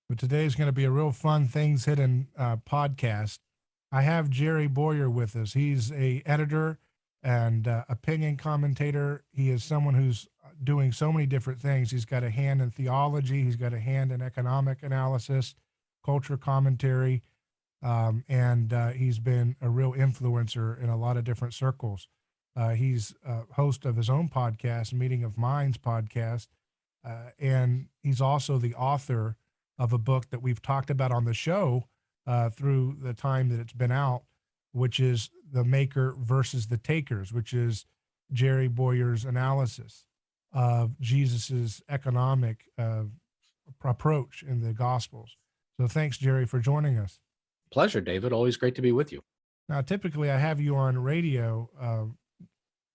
But today is going to be a real fun things hidden podcast. I have Jerry Bowyer with us. He's a editor and opinion commentator. He is someone who's doing so many different things. He's got a hand in theology. He's got a hand in economic analysis, culture commentary, and he's been a real influencer in a lot of different circles. He's host of his own podcast, Meeting of Minds podcast, and he's also the author of a book that we've talked about on the show through the time that it's been out, which is The Maker versus the Takers, which is Jerry Bowyer's analysis of Jesus's economic approach in the Gospels. So thanks, Jerry, for joining us. Pleasure, David. Always great to be with you. Now, typically I have you on radio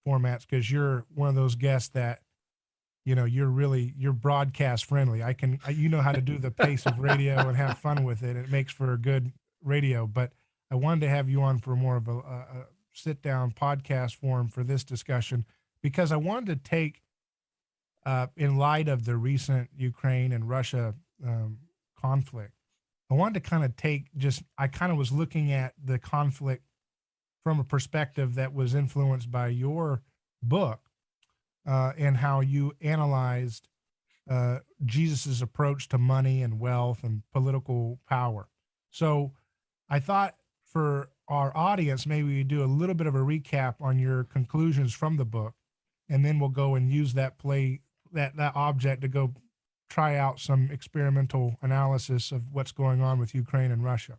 formats because you're one of those guests that, you know, you're broadcast friendly. You know how to do the pace of radio and have fun with it. It makes for a good radio, but I wanted to have you on for more of a sit down podcast form for this discussion, because I wanted to take, in light of the recent Ukraine and Russia conflict, I wanted to kind of I kind of was looking at the conflict from a perspective that was influenced by your book and how you analyzed Jesus's approach to money and wealth and political power. So I thought for our audience, maybe we do a little bit of a recap on your conclusions from the book, and then we'll go and use that object to go try out some experimental analysis of what's going on with Ukraine and Russia.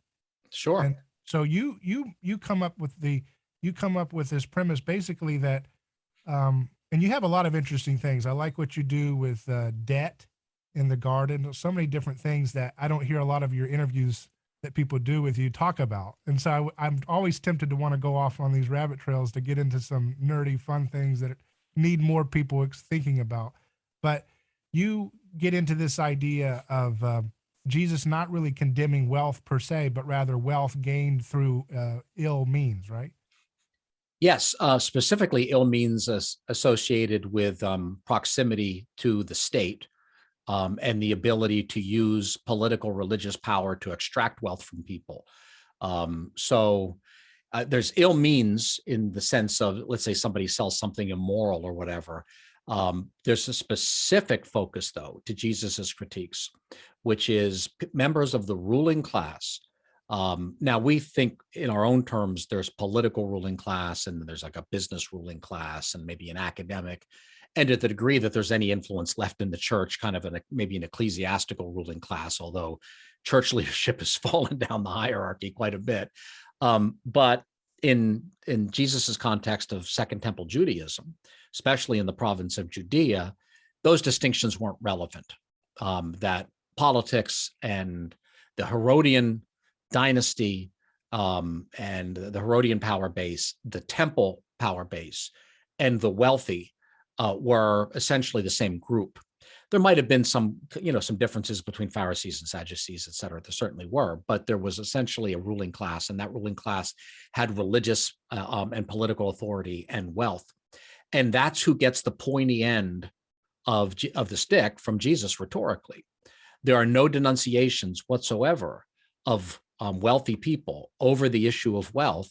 Sure. And so you come up with this premise basically that, and you have a lot of interesting things. I like what you do with debt in the garden. So many different things that I don't hear a lot of your interviews that people do with you talk about. And so I'm always tempted to want to go off on these rabbit trails to get into some nerdy, fun things that need more people thinking about. But you get into this idea of Jesus not really condemning wealth per se, but rather wealth gained through ill means, right? Yes, specifically ill means associated with proximity to the state and the ability to use political religious power to extract wealth from people. So there's ill means in the sense of, let's say somebody sells something immoral or whatever. There's a specific focus, though, to Jesus's critiques, which is members of the ruling class. Now, we think in our own terms, there's political ruling class and there's like a business ruling class and maybe an academic. And to the degree that there's any influence left in the church, kind of maybe an ecclesiastical ruling class, although church leadership has fallen down the hierarchy quite a bit. But in Jesus's context of Second Temple Judaism, especially in the province of Judea, those distinctions weren't relevant. That politics and the Herodian dynasty and the Herodian power base, the temple power base, and the wealthy were essentially the same group. There might have been some differences between Pharisees and Sadducees, et cetera. There certainly were, but there was essentially a ruling class, and that ruling class had religious and political authority and wealth. And that's who gets the pointy end of the stick from Jesus rhetorically. There are no denunciations whatsoever of wealthy people over the issue of wealth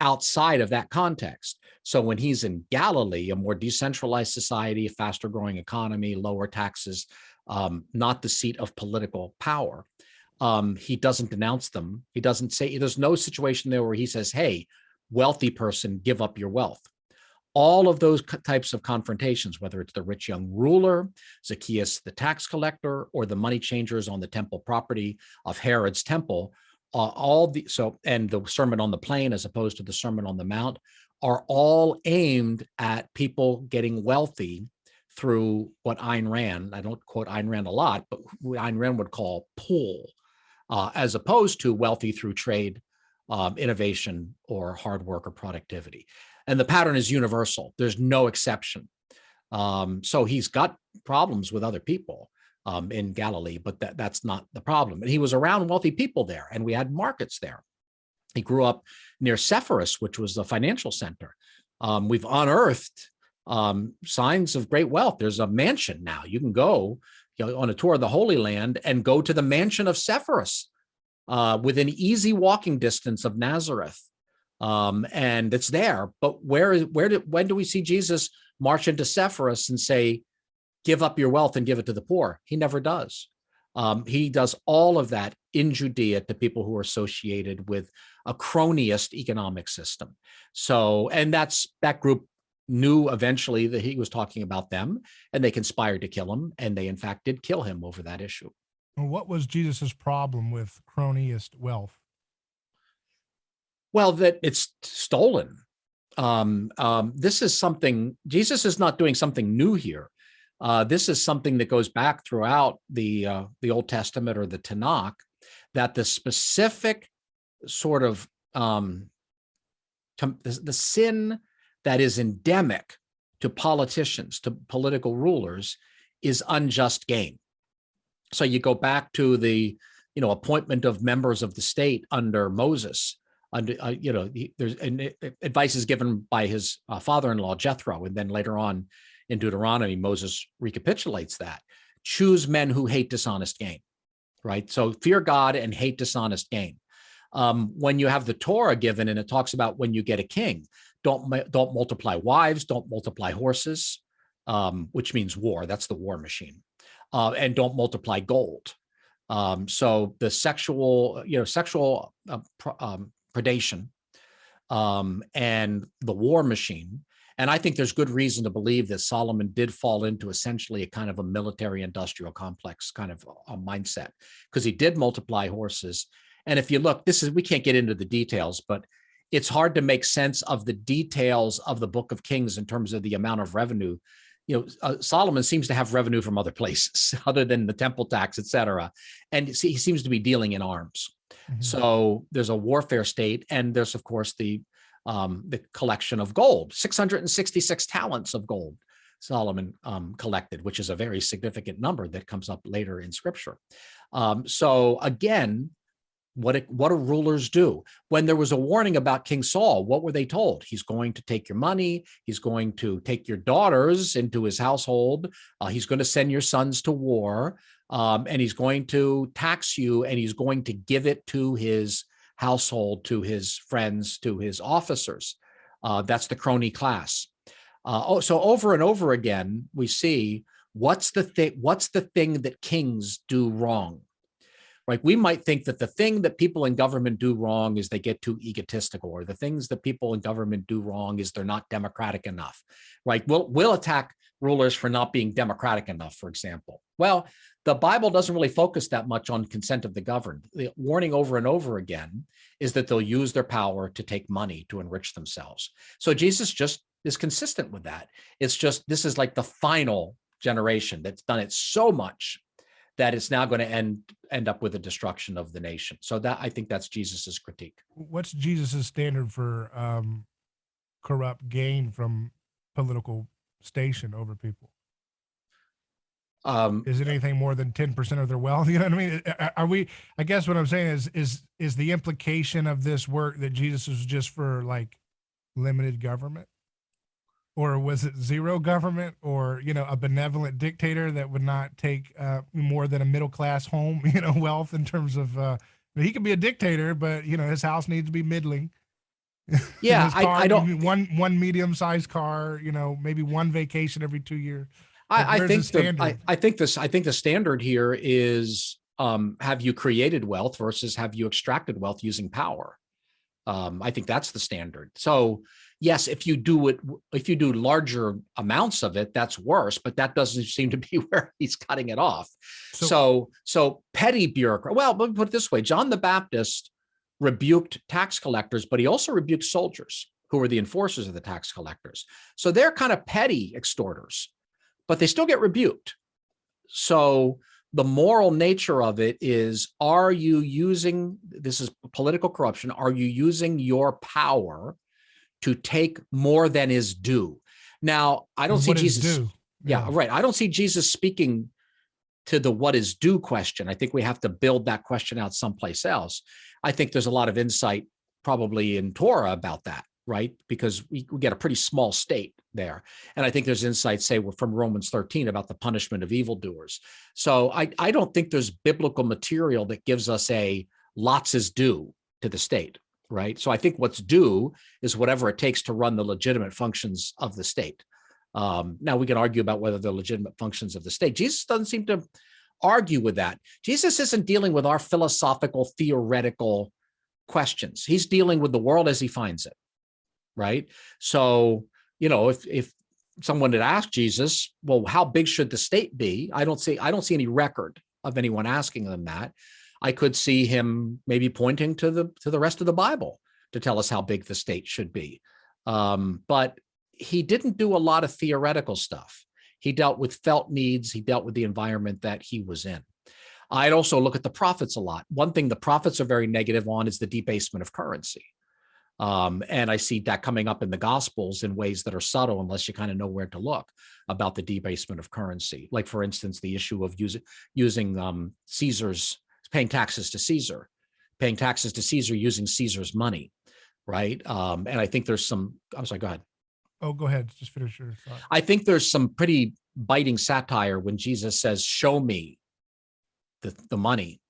outside of that context. So when he's in Galilee, a more decentralized society, a faster growing economy, lower taxes, not the seat of political power, he doesn't denounce them. He doesn't say, there's no situation there where he says, hey, wealthy person, give up your wealth. All of those types of confrontations, whether it's the rich young ruler, Zacchaeus the tax collector, or the money changers on the temple property of Herod's temple, and the Sermon on the Plain as opposed to the Sermon on the Mount, are all aimed at people getting wealthy through what Ayn Rand, I don't quote Ayn Rand a lot, but what Ayn Rand would call pull, as opposed to wealthy through trade, innovation, or hard work or productivity. And the pattern is universal. There's no exception. So he's got problems with other people in Galilee, but that's not the problem. And he was around wealthy people there, and we had markets there. He grew up near Sepphoris, which was the financial center. We've unearthed signs of great wealth. There's a mansion now. You can go, on a tour of the Holy Land and go to the mansion of Sepphoris, within easy walking distance of Nazareth. And it's there. But when do we see Jesus march into Sepphoris and say, give up your wealth and give it to the poor? He never does. He does all of that in Judea to people who are associated with a cronyist economic system. So, and that group knew eventually that he was talking about them, and they conspired to kill him, and they in fact did kill him over that issue. What was Jesus's problem with cronyist wealth? Well, that it's stolen. This is something, Jesus is not doing something new here. This is something that goes back throughout the Old Testament or the Tanakh, that the specific sort of the sin that is endemic to politicians, to political rulers, is unjust gain. So you go back to the appointment of members of the state under Moses. Under there's advice is given by his father-in-law Jethro, and then later on in Deuteronomy, Moses recapitulates that. Choose men who hate dishonest gain, right? So fear God and hate dishonest gain. When you have the Torah given, and it talks about when you get a king, don't multiply wives, don't multiply horses, which means war. That's the war machine, and don't multiply gold. So the sexual predation, and the war machine. And I think there's good reason to believe that Solomon did fall into essentially a kind of a military industrial complex kind of a mindset, because he did multiply horses. And if you look, we can't get into the details, but it's hard to make sense of the details of the Book of Kings in terms of the amount of revenue. Solomon seems to have revenue from other places other than the temple tax, et cetera. And he seems to be dealing in arms. Mm-hmm. So there's a warfare state, and there's, of course, the collection of gold. 666 talents of gold Solomon collected, which is a very significant number that comes up later in Scripture. So again, what do rulers do? When there was a warning about King Saul, what were they told? He's going to take your money. He's going to take your daughters into his household. He's going to send your sons to war, and he's going to tax you, and he's going to give it to his household, to his friends, to his officers. That's the crony class. So over and over again, we see what's the thing that kings do wrong. Like, we might think that the thing that people in government do wrong is they get too egotistical, or the things that people in government do wrong is they're not democratic enough, right? We'll attack rulers for not being democratic enough, for example. Well, the Bible doesn't really focus that much on consent of the governed. The warning over and over again is that they'll use their power to take money to enrich themselves. So Jesus just is consistent with that. It's just, this is like the final generation that's done it so much that it's now going to end up with the destruction of the nation. So that, I think that's Jesus's critique. What's Jesus's standard for corrupt gain from political station over people? Is it anything more than 10% of their wealth? You know what I mean? I guess what I'm saying is the implication of this work that Jesus was just for like limited government? Or was it zero government, or, a benevolent dictator that would not take more than a middle-class home, wealth in terms of, he could be a dictator, but, his house needs to be middling. Yeah, I don't, one medium-sized car, maybe one vacation every 2 years. I think the standard here is, have you created wealth versus have you extracted wealth using power? I think that's the standard. So yes, if you do larger amounts of it, that's worse, but that doesn't seem to be where he's cutting it off. So petty bureaucrat. Well, let me put it this way: John the Baptist rebuked tax collectors, but he also rebuked soldiers who were the enforcers of the tax collectors. So they're kind of petty extorters, but they still get rebuked. So the moral nature of it is, are you using, this is political corruption, are you using your power to take more than is due? Now, I don't see Jesus. Yeah, right. I don't see Jesus speaking to the what is due question. I think we have to build that question out someplace else. I think there's a lot of insight probably in Torah about that, right? Because we get a pretty small state there. And I think there's insights, say, from Romans 13 about the punishment of evildoers. So I don't think there's biblical material that gives us a lots is due to the state, right? So I think what's due is whatever it takes to run the legitimate functions of the state. Now we can argue about whether they're legitimate functions of the state. Jesus doesn't seem to argue with that. Jesus isn't dealing with our philosophical, theoretical questions. He's dealing with the world as he finds it, right? So, if someone had asked Jesus, well, how big should the state be? I don't see any record of anyone asking them that. I could see him maybe pointing to the rest of the Bible to tell us how big the state should be. But he didn't do a lot of theoretical stuff. He dealt with felt needs. He dealt with the environment that he was in. I'd also look at the prophets a lot. One thing the prophets are very negative on is the debasement of currency. And I see that coming up in the Gospels in ways that are subtle, unless you kind of know where to look, about the debasement of currency. Like, for instance, the issue of using Caesar's, paying taxes to Caesar using Caesar's money, right? And I think there's some, I'm sorry, go ahead. Oh, go ahead. Just finish your thought. I think there's some pretty biting satire when Jesus says, show me the money.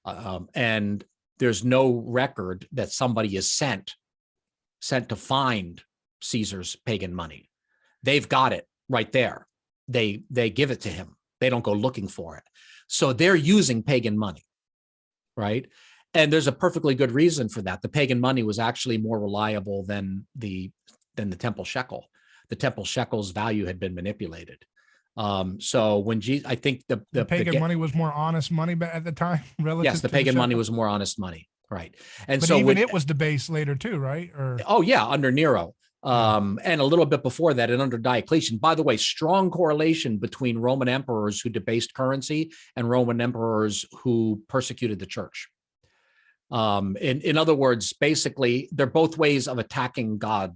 And there's no record that somebody is sent to find Caesar's pagan money. They've got it right there. They give it to him. They don't go looking for it. So they're using pagan money, right? And there's a perfectly good reason for that. The pagan money was actually more reliable than the temple shekel. The temple shekel's value had been manipulated. So when I think the pagan money was more honest money at the time, relative. Yes, the pagan money was more honest money, right? And but so even it was debased later too, right? Oh yeah, under Nero, and a little bit before that, and under Diocletian. By the way, strong correlation between Roman emperors who debased currency and Roman emperors who persecuted the church. In other words, basically, they're both ways of attacking God.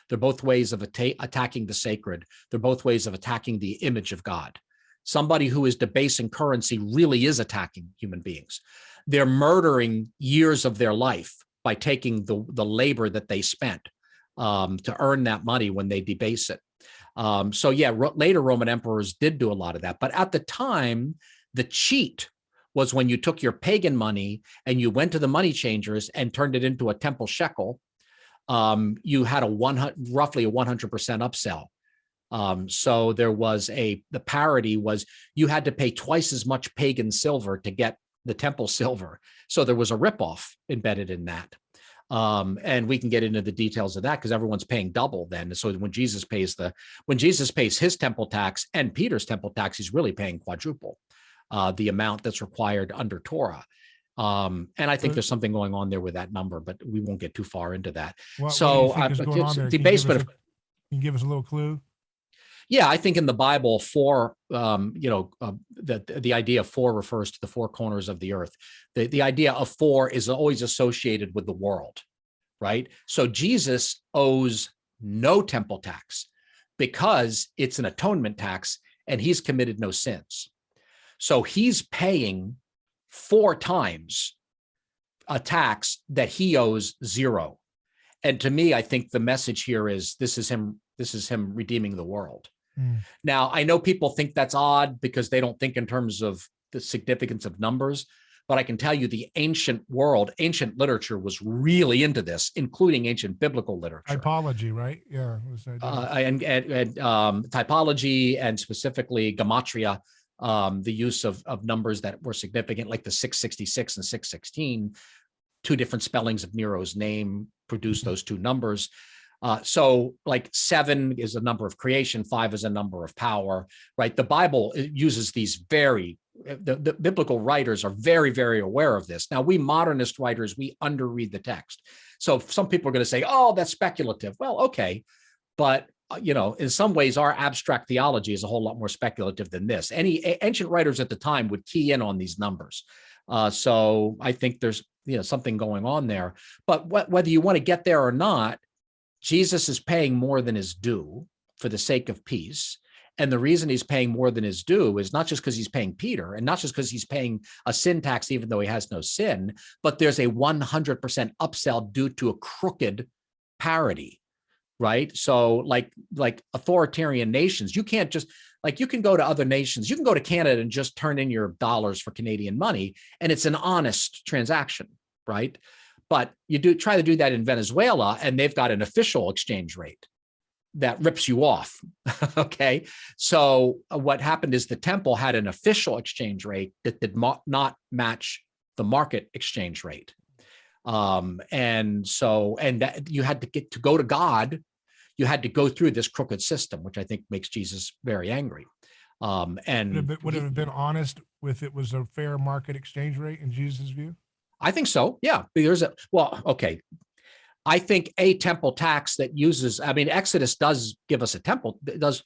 They're both ways of attacking the sacred. They're both ways of attacking the image of God. Somebody who is debasing currency really is attacking human beings. They're murdering years of their life by taking the labor that they spent to earn that money when they debase it. So yeah, later Roman emperors did do a lot of that. But at the time, the cheat was when you took your pagan money and you went to the money changers and turned it into a temple shekel. You had roughly a 100% upsell. So there was the parity was you had to pay twice as much pagan silver to get the temple silver. So there was a ripoff embedded in that. And we can get into the details of that because everyone's paying double then. So when Jesus pays his temple tax and Peter's temple tax, he's really paying quadruple the amount that's required under Torah. And I think there's something going on there with that number, but we won't get too far into that. What do you think is going on there? Can you give us a little clue? Yeah, I think in the Bible, the idea of four refers to the four corners of the earth. The idea of four is always associated with the world, right? So Jesus owes no temple tax because it's an atonement tax and he's committed no sins. So he's paying 4 times a tax that he owes 0. And to me, I think the message here is this is him redeeming the world. Now, I know people think that's odd because they don't think in terms of the significance of numbers, but I can tell you the ancient literature was really into this, including ancient biblical literature. Typology, right? Yeah. And typology and specifically gematria, the use of numbers that were significant, like the 666 and 616, 2 different spellings of Nero's name produced those 2 numbers. So like 7 is a number of creation, 5 is a number of power, right? The Bible uses these the biblical writers are very, very aware of this. Now, we modernist writers, we underread the text. So some people are going to say, oh, that's speculative. Well, okay. But, in some ways, our abstract theology is a whole lot more speculative than this. Any ancient writers at the time would key in on these numbers. So I think there's, something going on there. But whether you want to get there or not, Jesus is paying more than his due for the sake of peace. And the reason he's paying more than his due is not just because he's paying Peter and not just because he's paying a sin tax, even though he has no sin, but there's a 100% upsell due to a crooked parity. right? So like authoritarian nations, you can't just like, you can go to other nations, you can go to Canada and just turn in your dollars for Canadian money, and it's an honest transaction, right? But you do try to do that in Venezuela, and they've got an official exchange rate that rips you off. Okay. So what happened is the temple had an official exchange rate that did not match the market exchange rate. And that you had to go to God. You had to go through this crooked system, which I think makes Jesus very angry. And would it have been honest if it was a fair market exchange rate in Jesus' view? I think so. Yeah. Okay. I think a temple tax that uses, I mean, Exodus does give us it does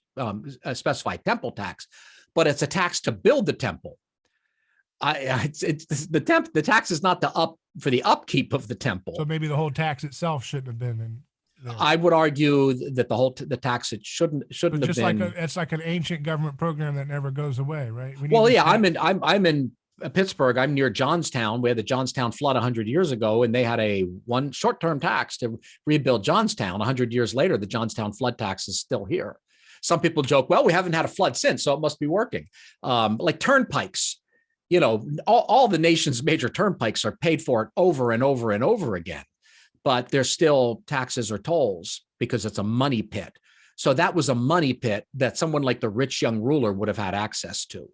specify temple tax, but it's a tax to build the temple. The tax is not for the upkeep of the temple. So maybe the whole tax itself shouldn't have been in there. I would argue that the tax, it shouldn't have just been. It's like an ancient government program that never goes away, right? Well, yeah, I'm in Pittsburgh. I'm near Johnstown. We had the Johnstown flood 100 years ago, and they had one short-term tax to rebuild Johnstown. 100 years later, the Johnstown flood tax is still here. Some people joke, well, we haven't had a flood since, so it must be working. Like turnpikes, all the nation's major turnpikes are paid for it over and over and over again, but there's still taxes or tolls because it's a money pit. So that was a money pit that someone like the rich young ruler would have had access to.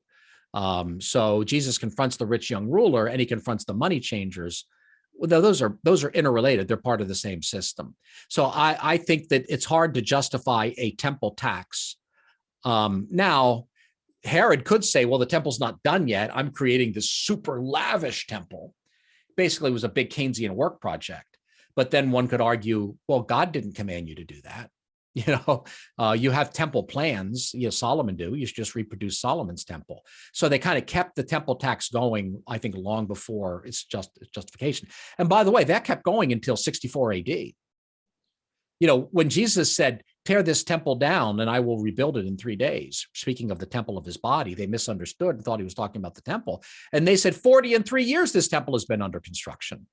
So Jesus confronts the rich young ruler, and he confronts the money changers. Well, those are interrelated. They're part of the same system. So I think that it's hard to justify a temple tax. Now, Herod could say, well, the temple's not done yet. I'm creating this super lavish temple. Basically, it was a big Keynesian work project. But then one could argue, well, God didn't command you to do that. You have temple plans. Solomon do. You should just reproduce Solomon's temple. So they kind of kept the temple tax going, I think, long before its justification. And by the way, that kept going until 64 AD. When Jesus said, tear this temple down and I will rebuild it in 3 days, speaking of the temple of his body, they misunderstood and thought he was talking about the temple. And they said 40 and 3 years this temple has been under construction.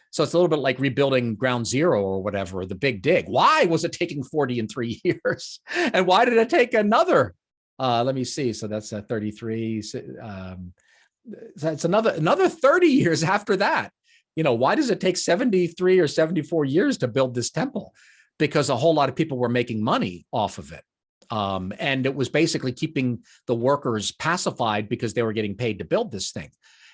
So it's a little bit like rebuilding ground zero or whatever, the big dig. Why was it taking 40 and 3 years? And why did it take another? Let me see. So that's 33. That's another 30 years after that. Why does it take 73 or 74 years to build this temple? Because a whole lot of people were making money off of it. And it was basically keeping the workers pacified because they were getting paid to build this thing.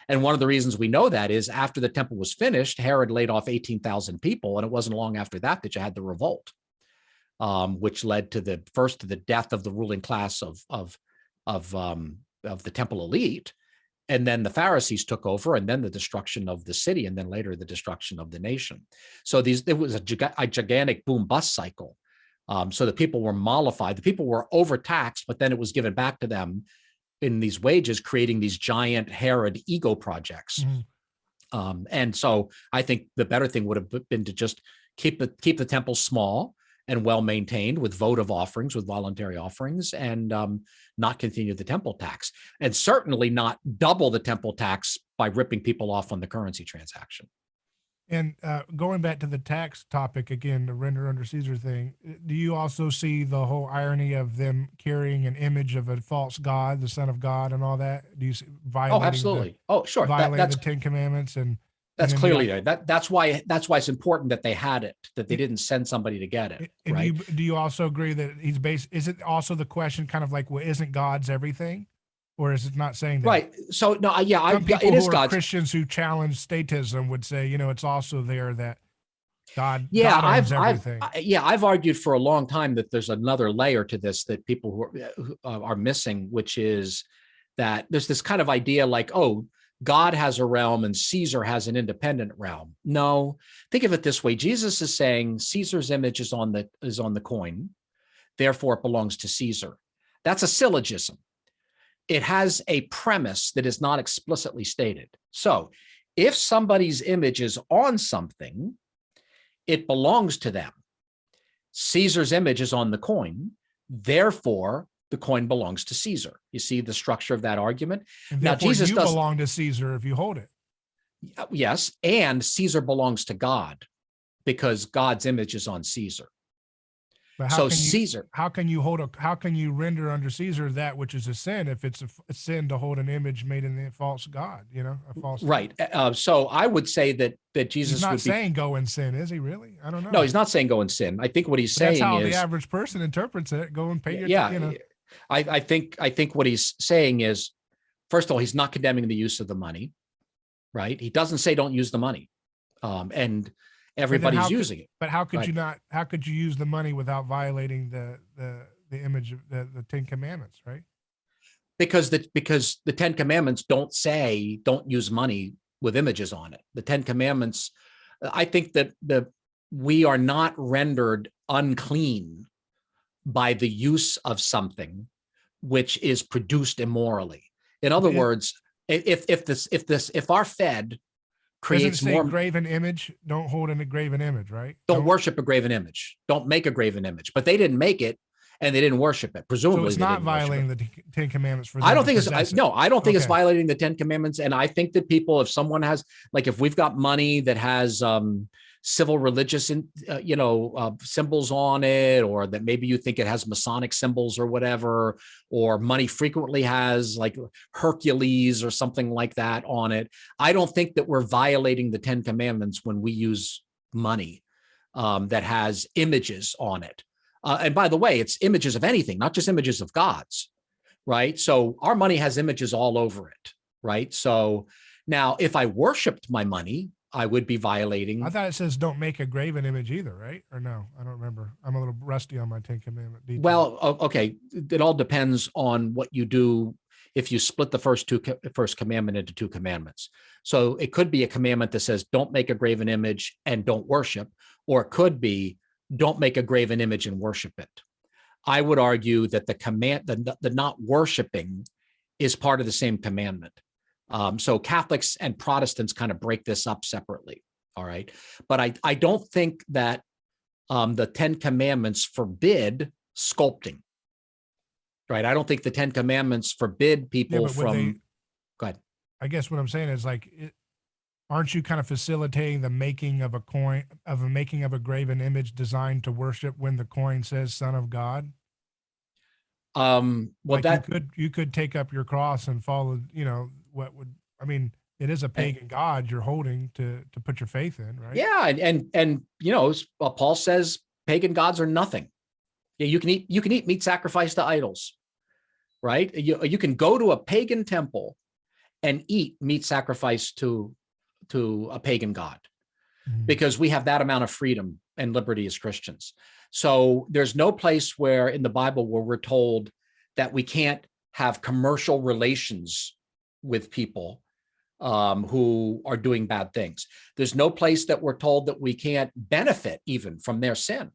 And one of the reasons we know that is after the temple was finished, Herod laid off 18,000 people. And it wasn't long after that you had the revolt, which led to the death of the ruling class of the temple elite. And then the Pharisees took over, and then the destruction of the city, and then later the destruction of the nation. So it was a gigantic boom bust cycle. So the people were mollified. The people were overtaxed, but then it was given back to them in these wages, creating these giant Herod ego projects. Mm-hmm. And so I think the better thing would have been to just keep the temple small and well-maintained with votive offerings, with voluntary offerings, and not continue the temple tax, and certainly not double the temple tax by ripping people off on the currency transaction. And going back to the tax topic again, the render under Caesar thing, do you also see the whole irony of them carrying an image of a false god, the Son of God, and all that? Do you see violating? Oh, absolutely. Sure. Violating the Ten Commandments, and that's clearly there. That's why it's important that they had it, that they didn't send somebody to get it. And right? Do you also agree that he's based? Is it also the question kind of like, well, isn't God's everything? Or is it not saying that? Right. So no, Some people it is who are God's. Christians who challenge statism would say, it's also there that God owns everything. I've argued for a long time that there's another layer to this that people who are missing, which is that there's this kind of idea like, oh, God has a realm and Caesar has an independent realm. No, think of it this way. Jesus is saying Caesar's image is on the coin, therefore it belongs to Caesar. That's a syllogism. It has a premise that is not explicitly stated. So if somebody's image is on something, it belongs to them. Caesar's image is on the coin, therefore the coin belongs to Caesar. You see the structure of that argument? And now Jesus belong to Caesar if you hold it. Yes, and Caesar belongs to God because God's image is on Caesar. But So Caesar, how can you render under Caesar that which is a sin if it's a sin to hold an image made in the false god, a false right? So I would say that He's Jesus not would be. saying go and sin, is he really? I don't No, know. he's not saying go and sin. I think what he's But that's saying how the is, average person interprets it. Go and pay your, yeah, I think what he's saying is, first of all, he's not condemning the use of the money, right? He doesn't say don't use the money, and everybody's using it. But how could Right. you not? How could you use the money without violating the image of the Ten Commandments, right? Because the Ten Commandments don't say don't use money with images on it. The Ten Commandments, I think that we are not rendered unclean by the use of something which is produced immorally. In other words, if our Fed creates doesn't say more, graven image, don't hold a graven image, right? don't worship a graven image, don't make a graven image. But they didn't make it, and they didn't worship it. So Presumably, it's they not didn't worship it. violating the Ten Commandments for them I don't to think it's possess it. no. I don't think it's Okay. violating the Ten Commandments, and I think that people, if someone has, like, if we've got money that has civil religious, symbols on it, or that maybe you think it has Masonic symbols or whatever, or money frequently has like Hercules or something like that on it, I don't think that we're violating the Ten Commandments when we use money that has images on it. And by the way, it's images of anything, not just images of gods, right? So our money has images all over it, right? So now, if I worshiped my money, I would be violating. I thought it says don't make a graven image either, right? Or no, I don't remember. I'm a little rusty on my Ten Commandment details. Well, okay, it all depends on what you do. If you split the first commandment into two commandments, so it could be a commandment that says don't make a graven image and don't worship, or it could be don't make a graven image and worship it. I would argue that the command, the not worshiping, is part of the same commandment. So Catholics and Protestants kind of break this up separately. All right. But I don't think that the Ten Commandments forbid sculpting. Right. I don't think the Ten Commandments forbid people from. Go ahead. I guess what I'm saying is aren't you kind of facilitating the making of a coin, making of a graven image designed to worship when the coin says Son of God? Well, like that you could take up your cross and follow, it is a pagan god you're holding to put your faith in, right? Yeah. And Paul says pagan gods are nothing. Yeah, you can eat meat sacrificed to idols, right? You can go to a pagan temple and eat meat sacrificed to a pagan god, because we have that amount of freedom and liberty as Christians. So there's no place where in the Bible where we're told that we can't have commercial relations with people who are doing bad things. There's no place that we're told that we can't benefit even from their sin,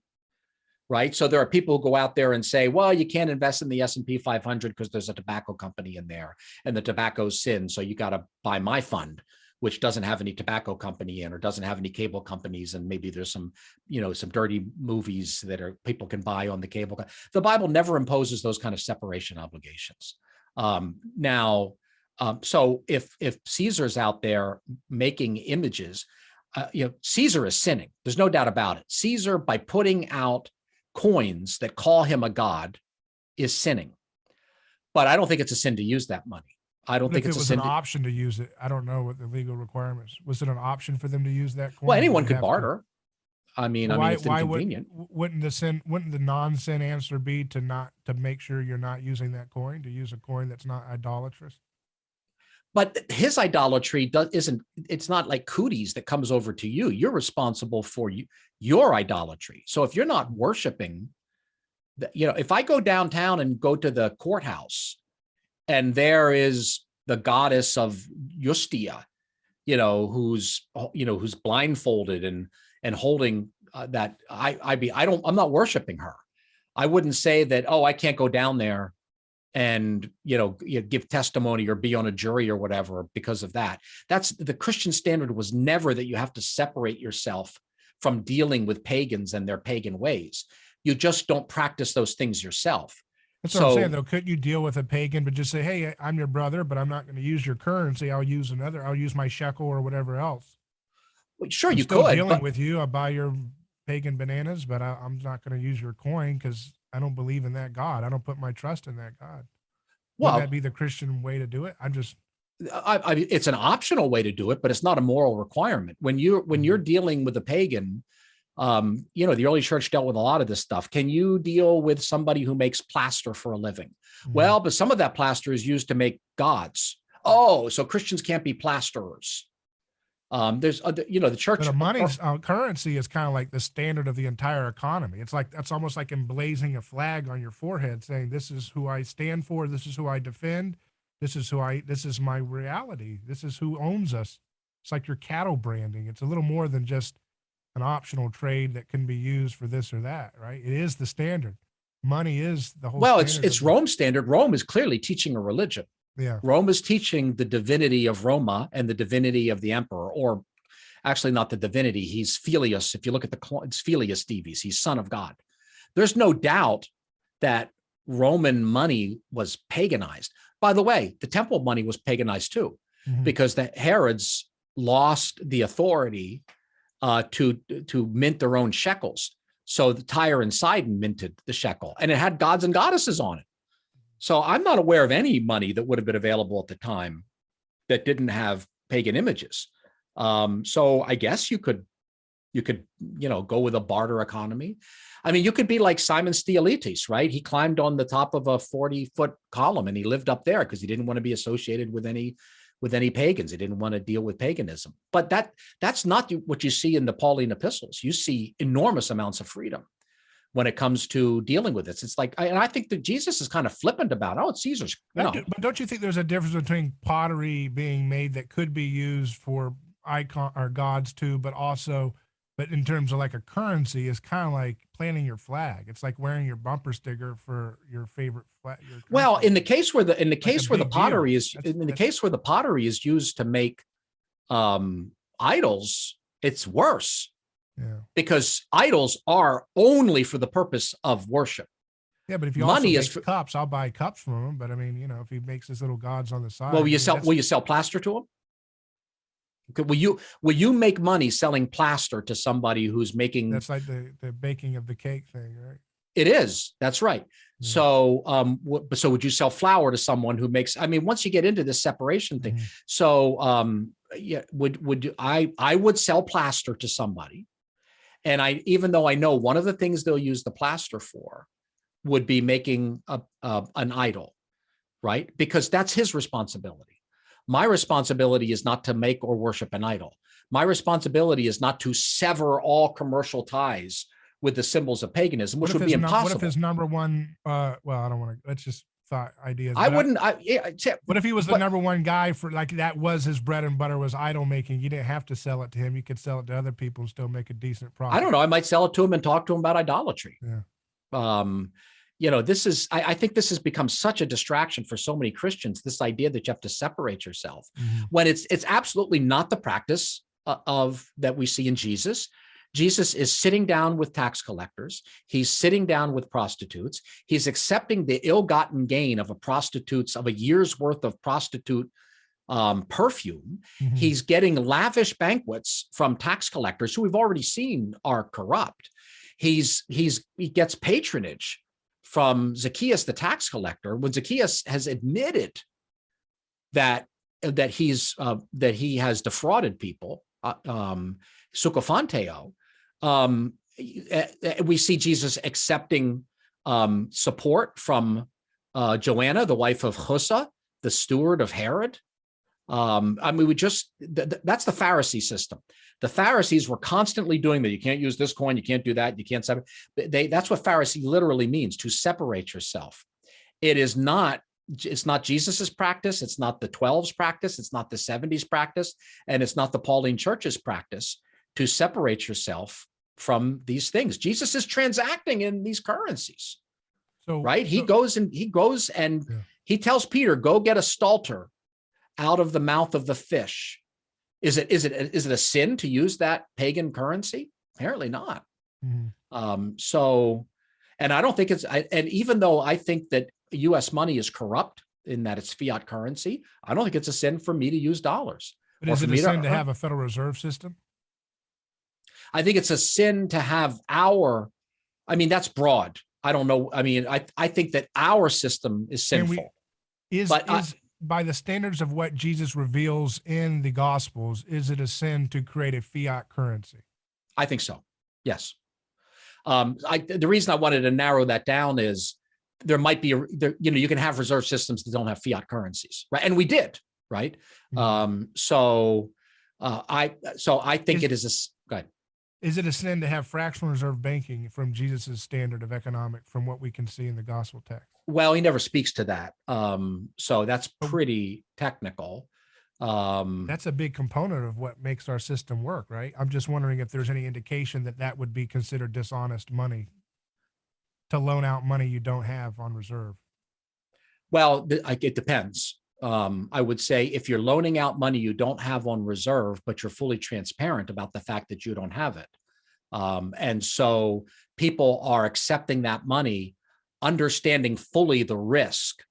right? So there are people who go out there and say, well, you can't invest in the S&P 500 because there's a tobacco company in there and the tobacco's sin, so you got to buy my fund, which doesn't have any tobacco company in or doesn't have any cable companies. And maybe there's some dirty movies that people can buy on the cable. The Bible never imposes those kind of separation obligations. So if Caesar's out there making images, Caesar is sinning. There's no doubt about it. Caesar, by putting out coins that call him a god, is sinning. But I don't think it's a sin to use that money. I don't think it's a sin. It was an option to use it. I don't know what the legal requirements. Was it an option for them to use that coin? Well, anyone could barter. It's inconvenient. Wouldn't the non-sin answer be to make sure you're not using that coin, to use a coin that's not idolatrous? But his idolatry it's not like cooties that comes over to you. You're responsible for your idolatry. So if you're not worshiping, if I go downtown and go to the courthouse and there is the goddess of Justia, who's blindfolded and holding that, I'm not worshiping her. I wouldn't say that, oh, I can't go down there and give testimony or be on a jury or whatever because of that. That's the Christian standard was never that you have to separate yourself from dealing with pagans and their pagan ways. You just don't practice those things yourself. That's what I'm saying, though. Couldn't you deal with a pagan, but just say, hey, I'm your brother, but I'm not going to use your currency. I'll use my shekel or whatever else. Well, sure, I'm you still could. dealing with you. I buy your pagan bananas, but I'm not going to use your coin because I don't believe in that God. I don't put my trust in that God. Wouldn't that Well, be the Christian way to do it? I'm just, it's an optional way to do it, but it's not a moral requirement. When you're dealing with a pagan, the early church dealt with a lot of this stuff. Can you deal with somebody who makes plaster for a living? Well, but some of that plaster is used to make gods. Oh, so Christians can't be plasterers. There's other, the church. but a money's currency is kind of like the standard of the entire economy. It's like, that's almost like emblazing a flag on your forehead saying, this is who I stand for. This is who I defend. This is my reality. This is who owns us. It's like your cattle branding. It's a little more than just an optional trade that can be used for this or that, right? It is the standard. Money is the whole. Well, it's Rome's standard. Rome is clearly teaching a religion. Yeah. Rome is teaching the divinity of Roma and the divinity of the emperor, or actually not the divinity. He's Filius. If you look at it's Filius Divis, he's son of God. There's no doubt that Roman money was paganized. By the way, the temple money was paganized too, because the Herods lost the authority to mint their own shekels. So the Tyre and Sidon minted the shekel, and it had gods and goddesses on it. So I'm not aware of any money that would have been available at the time that didn't have pagan images. So I guess you could go with a barter economy. I mean, you could be like Simon Stylites, right? He climbed on the top of a 40-foot column and he lived up there because he didn't want to be associated with any pagans. He didn't want to deal with paganism. But that's not what you see in the Pauline epistles. You see enormous amounts of freedom when it comes to dealing with this. It's like, and I think that Jesus is kind of flippant about, it's Caesar's. But don't you think there's a difference between pottery being made that could be used for icon or gods too, but in terms of like a currency, is kind of like planting your flag. It's like wearing your bumper sticker for your favorite flag. Well, in the case where the pottery is used to make idols, it's worse. Yeah. Because idols are only for the purpose of worship. Yeah, but if you money also make cups, I'll buy cups from him. But I mean, if he makes his little gods on the side. Well, will you sell plaster to him? Will you make money selling plaster to somebody who's making? That's like the baking of the cake thing, right? It is. That's right. Yeah. So, so would you sell flour to someone who makes? I mean, once you get into this separation thing, so I would sell plaster to somebody. And even though I know one of the things they'll use the plaster for would be making an idol, right? Because that's his responsibility. My responsibility is not to make or worship an idol. My responsibility is not to sever all commercial ties with the symbols of paganism, which would be impossible. What if his number one, well, I don't want to, let's just thought ideas. I wouldn't. What if he was the number one guy for, like, that was his bread and butter, was idol making? You didn't have to sell it to him. You could sell it to other people and still make a decent profit. I don't know. I might sell it to him and talk to him about idolatry. Yeah. This is, I think this has become such a distraction for so many Christians, this idea that you have to separate yourself when it's absolutely not the practice of that we see in Jesus. Jesus is sitting down with tax collectors. He's sitting down with prostitutes. He's accepting the ill-gotten gain of a year's worth of prostitute perfume. He's getting lavish banquets from tax collectors who we've already seen are corrupt. He gets patronage from Zacchaeus, the tax collector, when Zacchaeus has admitted that he has defrauded people, sukophanteo. We see Jesus accepting support from Joanna, the wife of Chusa, the steward of Herod. That's the Pharisee system. The Pharisees were constantly doing that. You can't use this coin. You can't do that. You can't separate. That's what Pharisee literally means, to separate yourself. It's not Jesus's practice. It's not the 12's practice. It's not the 70's practice. And it's not the Pauline church's practice to separate yourself from these things. Jesus is transacting in these currencies. So, right? He goes and he tells Peter, go get a stalter out of the mouth of the fish. Is it a sin to use that pagan currency? Apparently not. And I don't think and even though I think that US money is corrupt in that it's fiat currency, I don't think it's a sin for me to use dollars. But is it a sin to have a Federal Reserve system? I think it's a sin to have that's broad. I don't know. I mean, I think that our system is sinful. By the standards of what Jesus reveals in the Gospels, is it a sin to create a fiat currency? I think so. Yes. The reason I wanted to narrow that down is there might be, you can have reserve systems that don't have fiat currencies, right? And we did, right? Mm-hmm. I think it is go ahead. Is it a sin to have fractional reserve banking from Jesus's standard of economic, from what we can see in the gospel text? Well, he never speaks to that. So that's pretty technical. That's a big component of what makes our system work, right? I'm just wondering if there's any indication that that would be considered dishonest money, to loan out money you don't have on reserve. Well, it depends. I would say if you're loaning out money you don't have on reserve, but you're fully transparent about the fact that you don't have it. And so people are accepting that money, understanding fully the risk,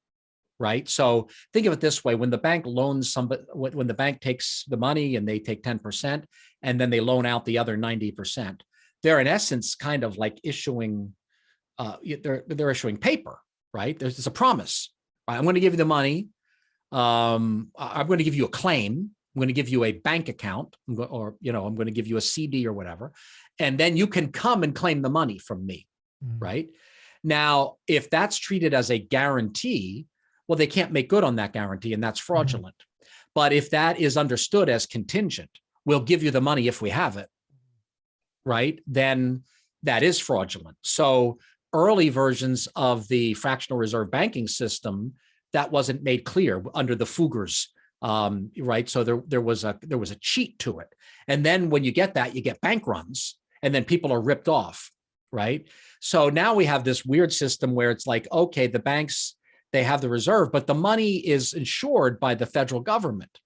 right? So think of it this way: when the bank loans somebody, when the bank takes the money and they take 10% and then they loan out the other 90%, they're in essence kind of like issuing, they're issuing paper, right? There's a promise. Right? I'm going to give you the money. I'm going to give you a claim. I'm going to give you a bank account, I'm going to give you a CD or whatever, and then you can come and claim the money from me, right? Now, if that's treated as a guarantee, well, they can't make good on that guarantee, and that's fraudulent. But if that is understood as contingent, we'll give you the money if we have it, right? Then that is fraudulent. So early versions of the fractional reserve banking system, that wasn't made clear under the Fuggers, right? So there was a cheat to it. And then when you get that, you get bank runs, and then people are ripped off, right? So now we have this weird system where it's like, okay, the banks, they have the reserve, but the money is insured by the federal government,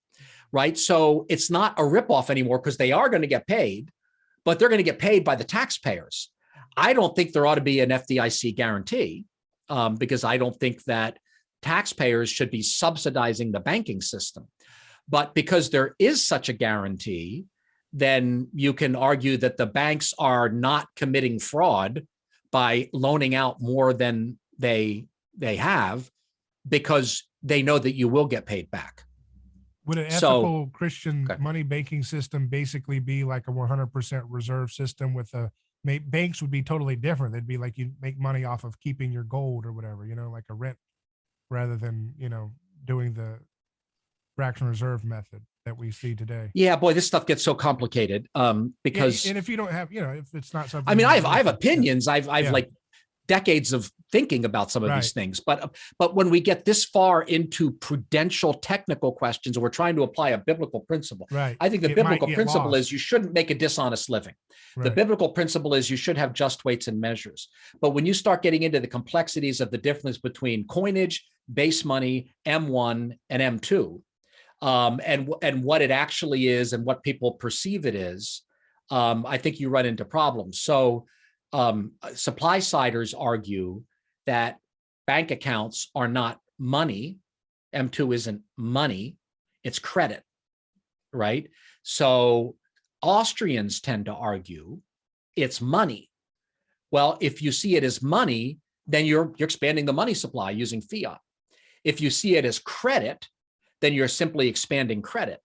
right? So it's not a ripoff anymore because they are going to get paid, but they're going to get paid by the taxpayers. I don't think there ought to be an FDIC guarantee because I don't think that taxpayers should be subsidizing the banking system. But because there is such a guarantee, then you can argue that the banks are not committing fraud by loaning out more than they have because they know that you will get paid back. Would an ethical Christian money banking system basically be like a 100% reserve system with banks would be totally different. They'd be like, you make money off of keeping your gold or whatever, like a rent, rather than, doing the fractional reserve method that we see today. Yeah, boy, this stuff gets so complicated because. And if you don't have, if it's not something. I mean, I have opinions. I've like decades of thinking about some of these things, but when we get this far into prudential technical questions, and we're trying to apply a biblical principle, right? I think the biblical principle is you shouldn't make a dishonest living. Right. The biblical principle is you should have just weights and measures. But when you start getting into the complexities of the difference between coinage, base money, M1 and M2, and what it actually is and what people perceive it is, I think you run into problems. So supply siders argue that bank accounts are not money. M2 isn't money, it's credit, right? So Austrians tend to argue it's money. Well, if you see it as money, then you're expanding the money supply using fiat. If you see it as credit, then you're simply expanding credit.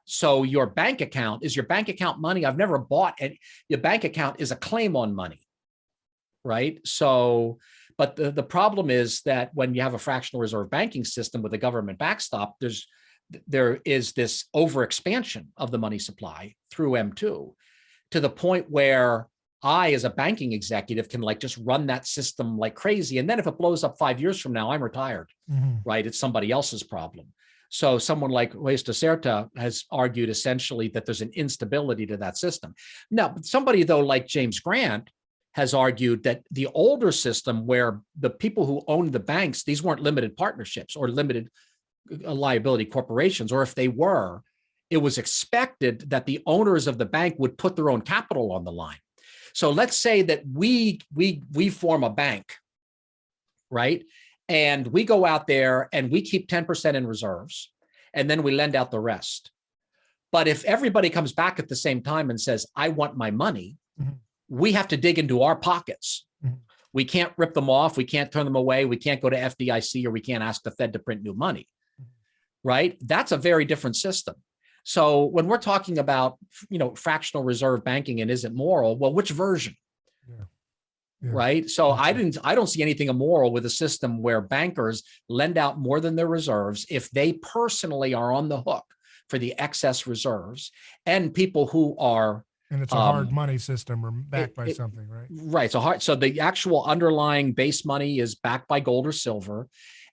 So your bank account, is your bank account money? I've never bought it. Your bank account is a claim on money, right? So, but the problem is that when you have a fractional reserve banking system with a government backstop, there is this overexpansion of the money supply through M2 to the point where I, as a banking executive, can like just run that system like crazy. And then if it blows up 5 years from now, I'm retired, right? It's somebody else's problem. So someone like Luis de Certa has argued essentially that there's an instability to that system. Now, somebody though like James Grant has argued that the older system where the people who owned the banks, these weren't limited partnerships or limited liability corporations, or if they were, it was expected that the owners of the bank would put their own capital on the line. So let's say that we form a bank, right? And we go out there and we keep 10% in reserves, and then we lend out the rest. But if everybody comes back at the same time and says, I want my money, Mhm. we have to dig into our pockets. Mhm. We can't rip them off. We can't turn them away. We can't go to FDIC, or we can't ask the Fed to print new money, right? That's a very different system. So when we're talking about, fractional reserve banking and is it moral? Well, which version? Yeah. Yeah. Right. So Okay. I don't see anything immoral with a system where bankers lend out more than their reserves if they personally are on the hook for the excess reserves, and people who are, And it's a hard money system or backed by something, right? right. So the actual underlying base money is backed by gold or silver.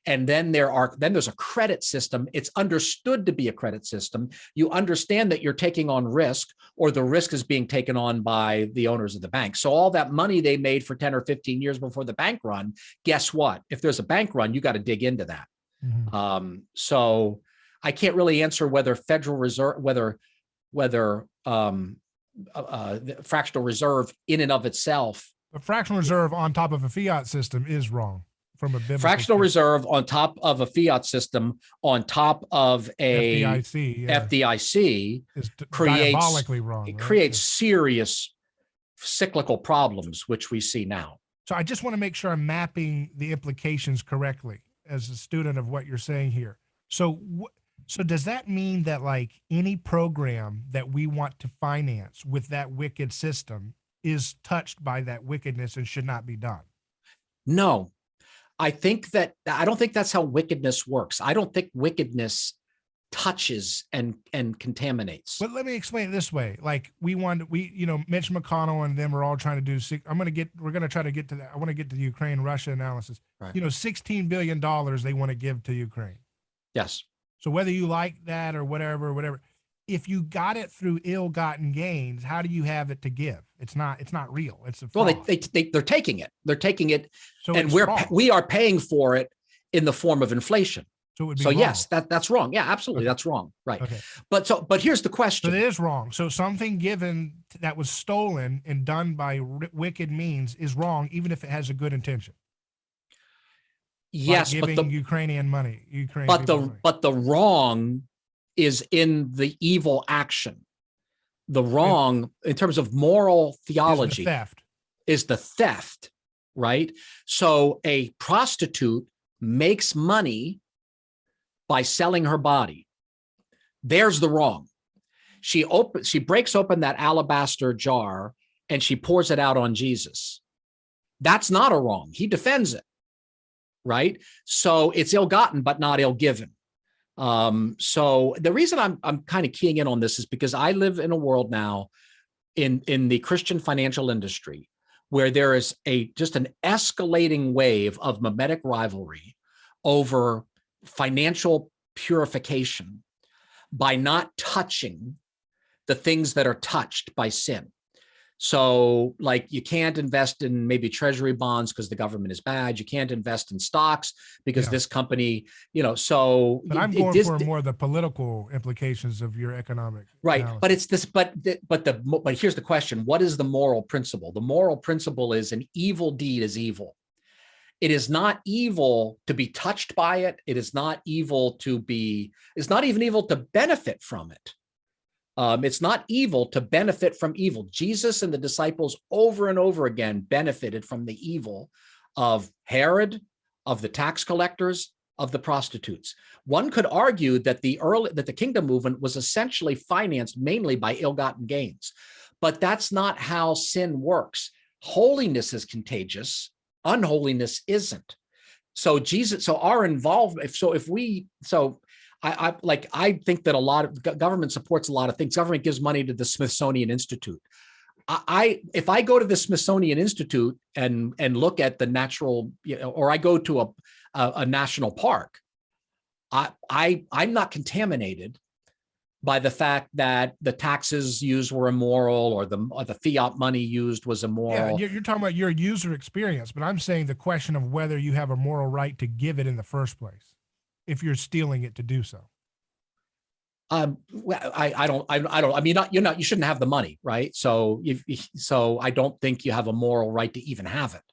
And then there's a credit system. It's understood to be a credit system. You understand that you're taking on risk, or the risk is being taken on by the owners of the bank. So all that money they made for 10 or 15 years before the bank run, guess what? If there's a bank run, you got to dig into that. Mm-hmm. So I can't really answer whether Federal Reserve, whether fractional reserve in and of itself. But fractional reserve on top of a fiat system is wrong from a biblical Fractional reserve on top of a fiat system, on top of a FDIC is creates diabolically wrong. It right? creates serious cyclical problems, which we see now. So I just want to make sure I'm mapping the implications correctly as a student of what you're saying here. So does that mean that like any program that we want to finance with that wicked system is touched by that wickedness and should not be done? No, I don't think that's how wickedness works. I don't think wickedness touches and contaminates. But let me explain it this way. Like Mitch McConnell and them are all trying to do, we're going to try to get to that. I want to get to the Ukraine-Russia analysis. Right. $16 billion they want to give to Ukraine. Yes. So whether you like that or whatever, if you got it through ill-gotten gains, how do you have it to give? It's not real. It's a fraud. Well, they're taking it. They're taking it, so and we are paying for it in the form of inflation. So it would be wrong. Yes, that's wrong. Yeah, absolutely, okay. That's wrong. Right. Okay. But here's the question. But it is wrong. So something given that was stolen and done by wicked means is wrong, even if it has a good intention. Yes, like giving Ukrainian money. But the wrong is in the evil action. The wrong, in terms of moral theology, is the theft, right? So a prostitute makes money by selling her body. There's the wrong. She breaks open that alabaster jar and she pours it out on Jesus. That's not a wrong. He defends it, right? So it's ill-gotten, but not ill-given. So the reason I'm kind of keying in on this is because I live in a world now in the Christian financial industry where there is just an escalating wave of mimetic rivalry over financial purification by not touching the things that are touched by sin. So like you can't invest in maybe treasury bonds because the government is bad. You can't invest in stocks because this company, so. But I'm going for more the political implications of your economic. Right. Analysis. But it's this, but here's the question. What is the moral principle? The moral principle is an evil deed is evil. It is not evil to be touched by it. It is not evil it's not even evil to benefit from it. It's not evil to benefit from evil. Jesus and the disciples over and over again benefited from the evil of Herod, of the tax collectors, of the prostitutes. One could argue that the kingdom movement was essentially financed mainly by ill-gotten gains, but that's not how sin works. Holiness is contagious. Unholiness isn't. So our involvement. I think that a lot of government supports a lot of things. Government gives money to the Smithsonian Institute. If I go to the Smithsonian Institute and look at the natural, or I go to a national park, I'm not contaminated by the fact that the taxes used were immoral or the fiat money used was immoral. Yeah, you're talking about your user experience, but I'm saying the question of whether you have a moral right to give it in the first place, if you're stealing it to do so. I mean, you shouldn't have the money, right? So I don't think you have a moral right to even have it.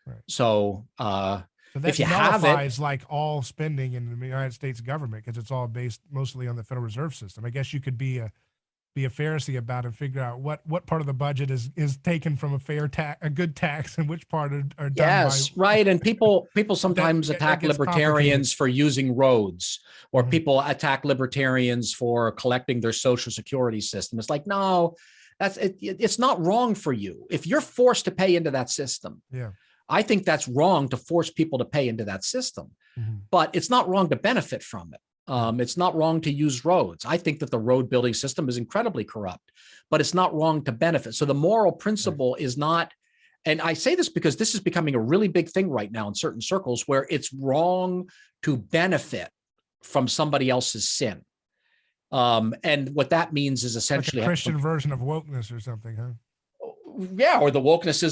Right. So that if you nullifies like all spending in the United States government because it's all based mostly on the Federal Reserve System. I guess you could be a be a Pharisee about and figure out what part of the budget is taken from a good tax, and which part are done by. Yes, right. And people sometimes that attack gets libertarians for using roads, or Mhm. people attack libertarians for collecting their social security system. It's like, no, it's not wrong for you. If you're forced to pay into that system, Yeah. I think that's wrong to force people to pay into that system, but it's not wrong to benefit from it. It's not wrong to use roads. I think that the road building system is incredibly corrupt, but it's not wrong to benefit. So the moral principle is not, and I say this because this is becoming a really big thing right now in certain circles, where it's wrong to benefit from somebody else's sin. And what that means is essentially like a Christian version of wokeness or something, huh? Yeah, or the wokeness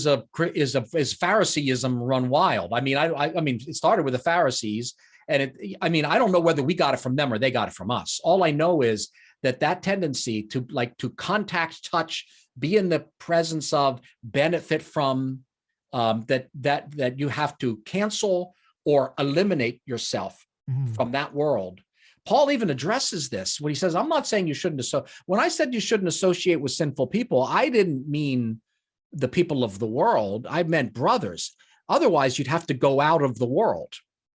is Phariseeism run wild. I mean, I mean, it started with the Pharisees, and I mean, I don't know whether we got it from them or they got it from us. All I know is that tendency to contact, touch, be in the presence of, benefit from, that you have to cancel or eliminate yourself from that world. Paul even addresses this when he says, I'm not saying you shouldn't. So when I said you shouldn't associate with sinful people, I didn't mean the people of the world. I meant brothers. Otherwise, you'd have to go out of the world,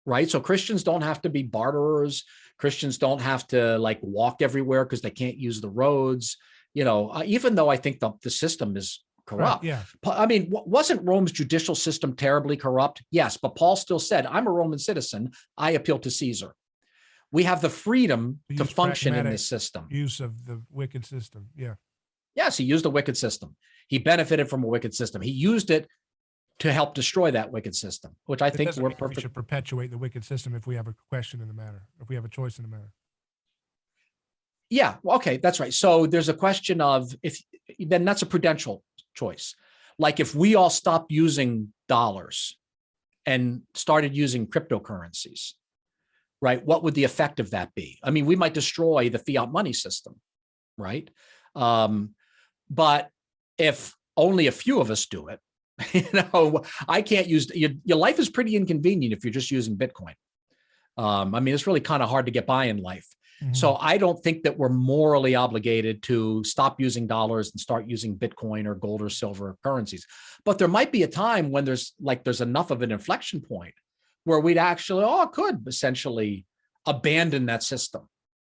right? So Christians don't have to be barterers. Christians don't have to walk everywhere because they can't use the roads. Even though I think the system is corrupt. Right, yeah. I mean, wasn't Rome's judicial system terribly corrupt? Yes, but Paul still said, I'm a Roman citizen. I appeal to Caesar. We have the freedom to function in this system. Use of the wicked system. Yeah. Yes, he used a wicked system. He benefited from a wicked system. He used it to help destroy that wicked system, which I think we're perfect. We should perpetuate the wicked system if we have a question in the matter, if we have a choice in the matter. Yeah. Okay. That's right. So there's a question of then that's a prudential choice. Like if we all stopped using dollars and started using cryptocurrencies, right? What would the effect of that be? I mean, we might destroy the fiat money system, right? But if only a few of us do it, I can't use your life is pretty inconvenient if you're just using Bitcoin. I mean, it's really kind of hard to get by in life. So I don't think that we're morally obligated to stop using dollars and start using Bitcoin or gold or silver currencies. But there might be a time when there's enough of an inflection point where we'd actually, could essentially abandon that system,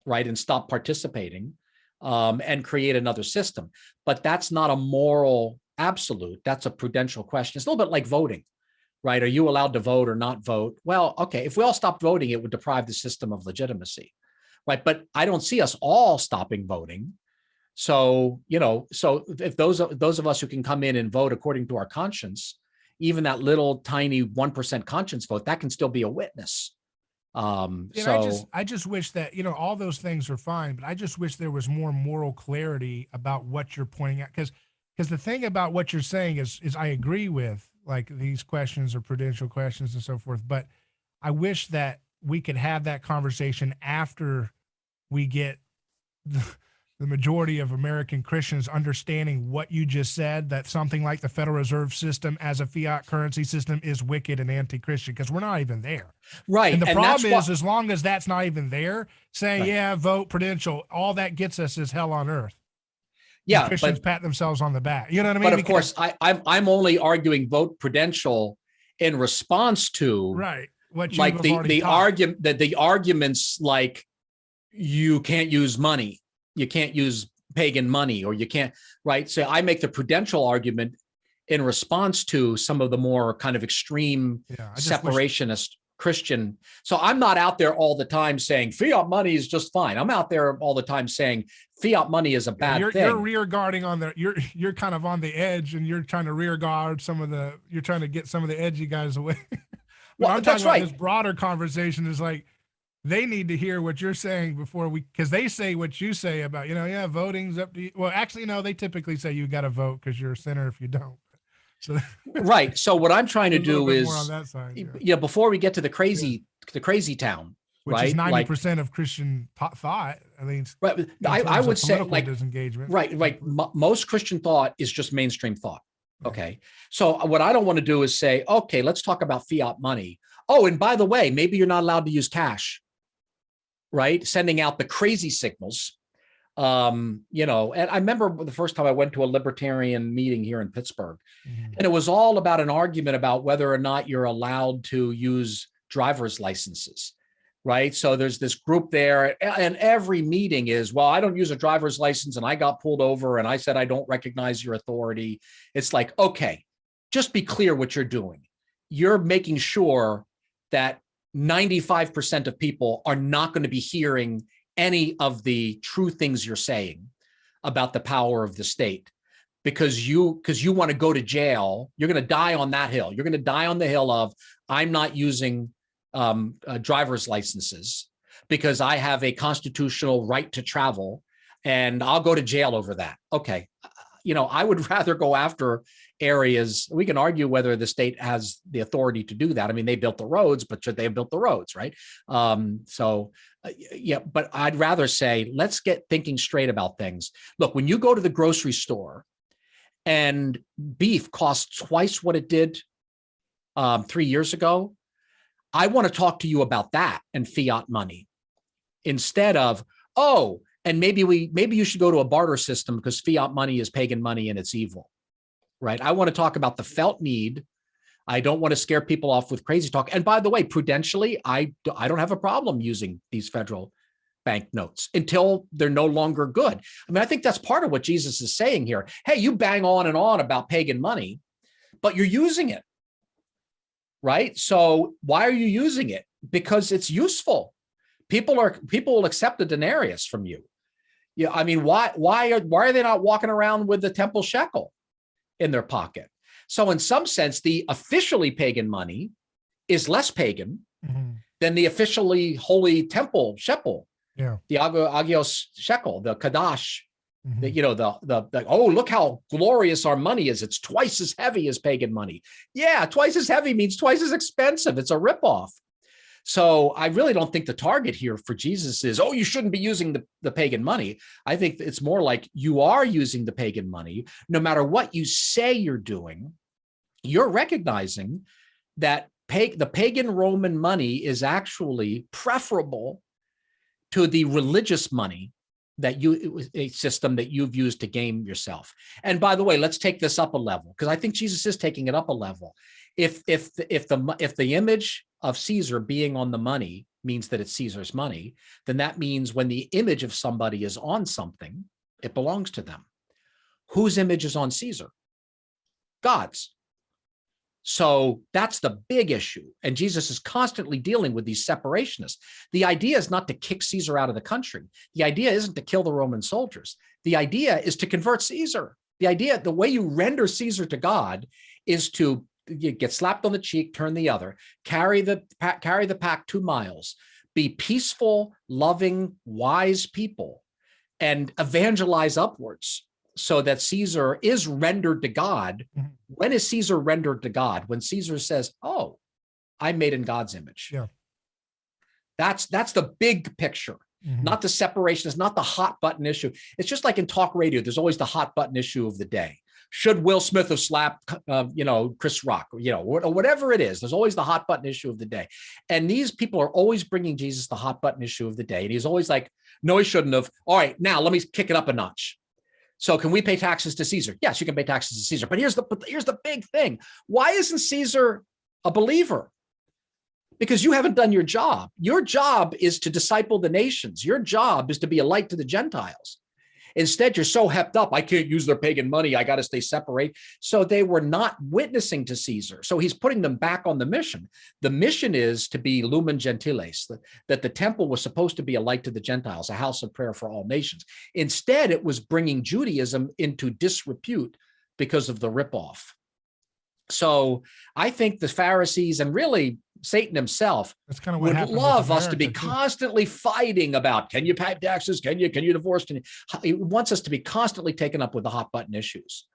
right? And stop participating and create another system. But that's not a moral absolute. That's a prudential question. It's a little bit like voting, right? Are you allowed to vote or not vote? Well, okay, if we all stopped voting, it would deprive the system of legitimacy, right? But I don't see us all stopping voting. So, so if those of us who can come in and vote according to our conscience, even that little tiny 1% conscience vote, that can still be a witness. I just wish that, all those things are fine, but I just wish there was more moral clarity about what you're pointing out. Because the thing about what you're saying is I agree with, these questions are prudential questions and so forth, but I wish that we could have that conversation after we get the majority of American Christians understanding what you just said, that something like the Federal Reserve System as a fiat currency system is wicked and anti-Christian, because we're not even there. Right. And the problem is, as long as that's not even there, saying, vote prudential, all that gets us is hell on earth. Yeah. And Christians pat themselves on the back. You know what I mean? But of course, I'm only arguing vote prudential in response to what you the argument that the arguments you can't use money. You can't use pagan money, or you can't, right? So I make the prudential argument in response to some of the more kind of extreme separationist Christian. So I'm not out there all the time saying fiat money is just fine. I'm out there all the time saying fiat money is a bad thing. You're rear guarding you're kind of on the edge, and you're trying to rear guard you're trying to get some of the edgy guys away. Well, I'm talking about this broader conversation is they need to hear what you're saying because they say what you say about, voting's up to you. Well, actually, no, they typically say you got to vote because you're a sinner if you don't. So right. So what I'm trying to do is, more on that side, before we get to the crazy town, which is 90% of Christian thought. I mean, right. I would say disengagement. Right. Most Christian thought is just mainstream thought. Okay. So what I don't want to do is say, okay, let's talk about fiat money. Oh, and by the way, maybe you're not allowed to use cash. Right? Sending out the crazy signals You know, and I remember the first time I went to a libertarian meeting here in Pittsburgh, Mhm. and it was all about an argument about whether or not you're allowed to use driver's licenses, right? So there's this group there, and every meeting is, well, I don't use a driver's license, and I got pulled over, and I said I don't recognize your authority. It's like, okay, just be clear what you're doing. You're making sure that 95% of people are not going to be hearing any of the true things you're saying about the power of the state, because you want to go to jail. You're going to die on that hill. You're going to die on the hill of, I'm not using driver's licenses because I have a constitutional right to travel, and I'll go to jail over that. Okay. You know, I would rather go after areas. We can argue whether the state has the authority to do that. I mean, they built the roads, but should they have built the roads, right? Yeah, but I'd rather say, let's get thinking straight about things. Look, when you go to the grocery store and beef costs twice what it did 3 years ago, I want to talk to you about that and fiat money, instead of, oh, and maybe you should go to a barter system because fiat money is pagan money and it's evil, right? I want to talk about the felt need. I don't want to scare people off with crazy talk. And by the way, prudentially, I don't have a problem using these federal bank notes until they're no longer good. I mean, I think that's part of what Jesus is saying here. Hey, you bang on and on about pagan money, but you're using it, right? So why are you using it? Because it's useful. People will accept a denarius from you. Yeah, I mean, why are they not walking around with the temple shekel in their pocket? So in some sense, the officially pagan money is less pagan than the officially holy temple shekel. Yeah. The agios shekel, the kadash. The, you know, the oh, look how glorious our money is. It's twice as heavy as pagan money. Yeah, twice as heavy means twice as expensive. It's a ripoff. So I really don't think the target here for Jesus is, oh, you shouldn't be using the pagan money. I think it's more like you are using the pagan money. No matter what you say you're doing, you're recognizing that the pagan Roman money is actually preferable to the religious money a system that you've used to game yourself. And by the way, let's take this up a level, because I think Jesus is taking it up a level. If the image of Caesar being on the money means that it's Caesar's money, then that means when the image of somebody is on something, it belongs to them. Whose image is on Caesar? God's. So that's the big issue. And Jesus is constantly dealing with these separationists. The idea is not to kick Caesar out of the country. The idea isn't to kill the Roman soldiers. The idea is to convert Caesar. The way you render Caesar to God is to get slapped on the cheek, turn the other, carry the pack 2 miles, be peaceful, loving, wise people, and evangelize upwards, so that Caesar is rendered to God. When is Caesar rendered to God? When Caesar says, oh, I'm made in God's image. Yeah. That's the big picture, not the separation. It's not the hot button issue. It's just like in talk radio, there's always the hot button issue of the day. Should Will Smith have slapped, Chris Rock, or whatever it is? There's always the hot button issue of the day. And these people are always bringing Jesus the hot button issue of the day. And he's always like, no, he shouldn't have. All right, now let me kick it up a notch. So can we pay taxes to Caesar? Yes, you can pay taxes to Caesar. But here's the big thing. Why isn't Caesar a believer? Because you haven't done your job. Your job is to disciple the nations. Your job is to be a light to the Gentiles. Instead, you're so hepped up, I can't use their pagan money. I got to stay separate. So they were not witnessing to Caesar. So he's putting them back on the mission. The mission is to be lumen gentiles, that the temple was supposed to be a light to the Gentiles, a house of prayer for all nations. Instead, it was bringing Judaism into disrepute because of the ripoff. So I think the Pharisees, and really Satan himself, That's kind of what would love us to be constantly fighting about, can you pay taxes? Can you divorce? He wants us to be constantly taken up with the hot button issues.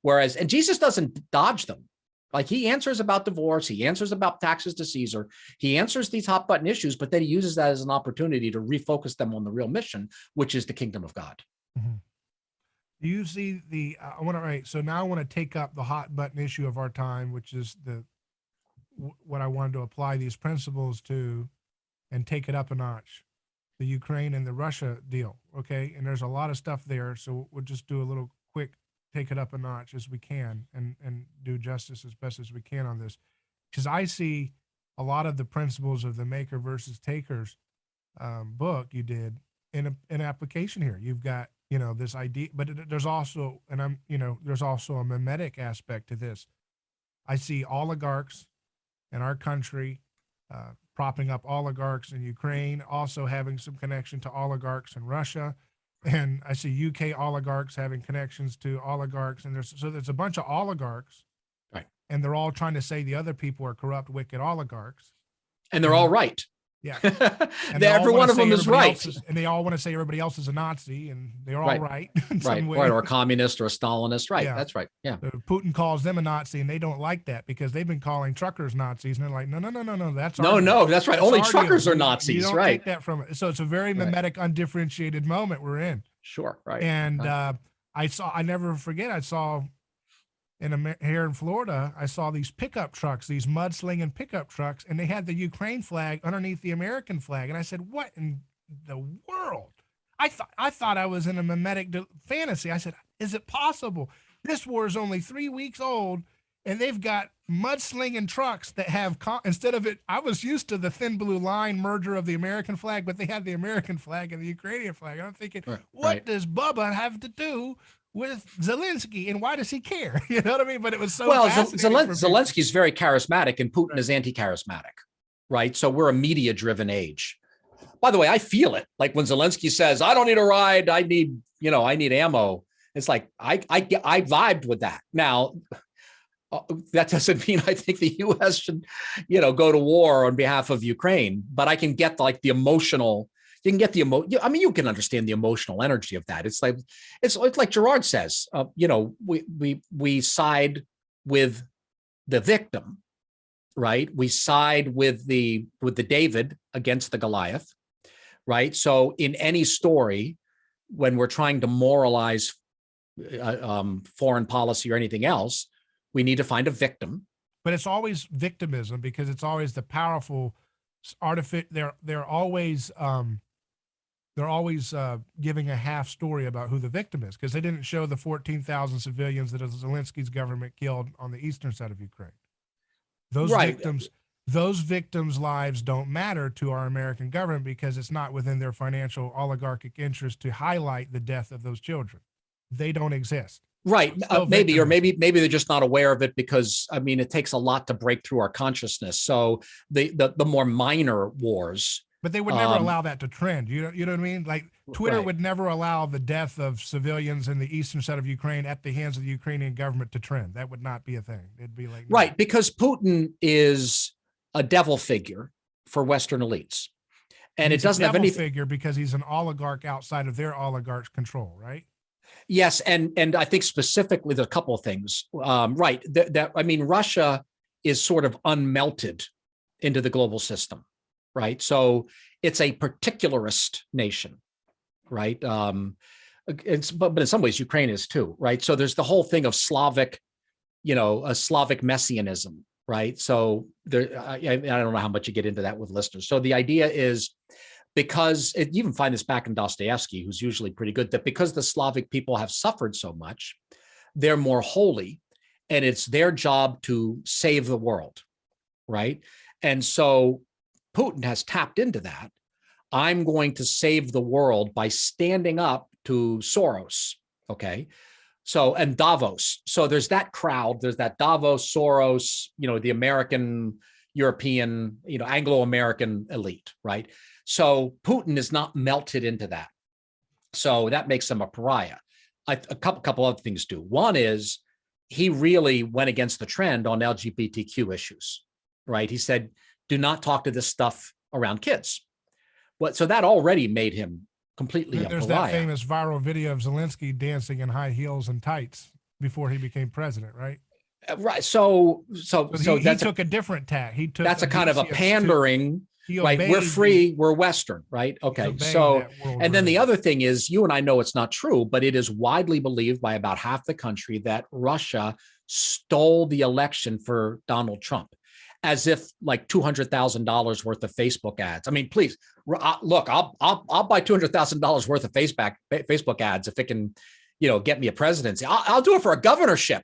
And Jesus doesn't dodge them. Like, he answers about divorce. He answers about taxes to Caesar. He answers these hot button issues, but then he uses that as an opportunity to refocus them on the real mission, which is the kingdom of God. Mm-hmm. Do you see so now I want to take up the hot button issue of our time, which is what I wanted to apply these principles to and take it up a notch. the Ukraine and the Russia deal. Okay. And there's a lot of stuff there. So we'll just do a little quick, take it up a notch as we can and do justice as best as we can on this. Because I see a lot of the principles of the maker versus takers book you did in an application here. You've got, this idea, but there's also, there's also a mimetic aspect to this. I see oligarchs in our country propping up oligarchs in Ukraine, also having some connection to oligarchs in Russia. And I see UK oligarchs having connections to oligarchs. And there's a bunch of oligarchs. Right. And they're all trying to say the other people are corrupt, wicked oligarchs. And they're all right. Yeah. Every one of them is right. And they all want to say everybody else is a Nazi, and they're all right. Right. Or a communist or a Stalinist. Right. Yeah. That's right. Yeah. So Putin calls them a Nazi, and they don't like that because they've been calling truckers Nazis. And they're like, no. That's that's right. Only truckers are Nazis. You don't right. take that from it. So it's a very mimetic, undifferentiated moment we're in. Sure. Right. And I never forget, I saw here in Florida, I saw these pickup trucks, these mudslinging pickup trucks, and they had the Ukraine flag underneath the American flag. And I said, what in the world? I thought I was in a mimetic fantasy. I said, is it possible? This war is only 3 weeks old, and they've got mudslinging trucks that have, instead of it, I was used to the thin blue line merger of the American flag, but they had the American flag and the Ukrainian flag. I'm thinking, what does Bubba have to do with Zelensky, and why does he care? You know what I mean? But it was so Zelensky's very charismatic, and Putin is anti-charismatic, right? So we're a media-driven age. By the way, I feel it. Like when Zelensky says, "I don't need a ride. I need ammo." It's like I vibed with that. Now, that doesn't mean I think the U.S. should, go to war on behalf of Ukraine. But I can get the emotional. You can get you can understand the emotional energy of that. It's like Gerard says, we side with the victim, right? We side with the David against the Goliath, right? So in any story, when we're trying to moralize foreign policy or anything else, we need to find a victim. But it's always victimism because it's always the powerful They're always giving a half story about who the victim is because they didn't show the 14,000 civilians that Zelensky's government killed on the eastern side of Ukraine. Those victims' lives don't matter to our American government because it's not within their financial oligarchic interest to highlight the death of those children. They don't exist. Right. Maybe they're just not aware of it because, it takes a lot to break through our consciousness. So the more minor wars. But they would never allow that to trend. You know what I mean? Like Twitter would never allow the death of civilians in the eastern side of Ukraine at the hands of the Ukrainian government to trend. That would not be a thing. It'd be like right, because Putin is a devil figure for Western elites, and it doesn't have any figure because he's an oligarch outside of their oligarch's control, right? Yes, and I think specifically there's a couple of things. Right, Russia is sort of unmelted into the global system. Right. So it's a particularist nation. Right. But in some ways, Ukraine is too. Right. So there's the whole thing of Slavic, a Slavic messianism. Right. So I don't know how much you get into that with listeners. So the idea is because you even find this back in Dostoevsky, who's usually pretty good, that because the Slavic people have suffered so much, they're more holy and it's their job to save the world. Right. And so Putin has tapped into that. I'm going to save the world by standing up to Soros. Okay. So, and Davos. So there's that crowd, there's that Davos, Soros, the American, European, Anglo-American elite, right? So Putin is not melted into that. So that makes him a pariah. A couple other things do. One is he really went against the trend on LGBTQ issues, right? He said, do not talk to this stuff around kids. So that already made him completely a There's pariah. That famous viral video of Zelensky dancing in high heels and tights before he became president, right? Right. So he took a different tack. That's a kind of a pandering. Right. We're free. We're Western. Right. Okay. So, and then the other thing is, you and I know it's not true, but it is widely believed by about half the country that Russia stole the election for Donald Trump. as if like $200,000 worth of Facebook ads. I mean, please look, I'll buy $200,000 worth of Facebook ads if it can, get me a presidency. I'll do it for a governorship.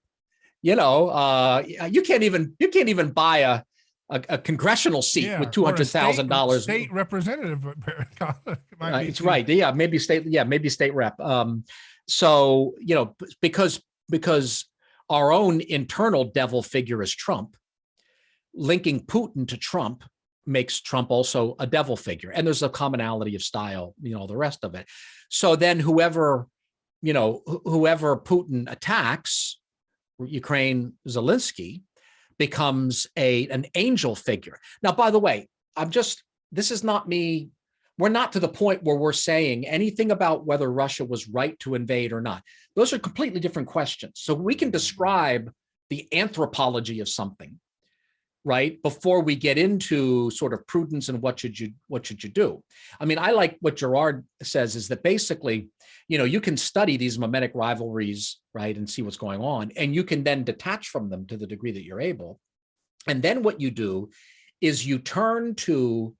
You can't even buy a congressional seat with $200,000. State representative. It's right. Yeah, maybe state rep. So because our own internal devil figure is Trump, linking Putin to Trump makes Trump also a devil figure. And there's a commonality of style, the rest of it. So then whoever Putin attacks, Ukraine, Zelensky, becomes an angel figure. Now, by the way, this is not me. We're not to the point where we're saying anything about whether Russia was right to invade or not. Those are completely different questions. So we can describe the anthropology of something, right, before we get into sort of prudence and what should you do. I mean, I like what Gerard says is that basically, you can study these mimetic rivalries, right, and see what's going on, and you can then detach from them to the degree that you're able. And then what you do is you turn to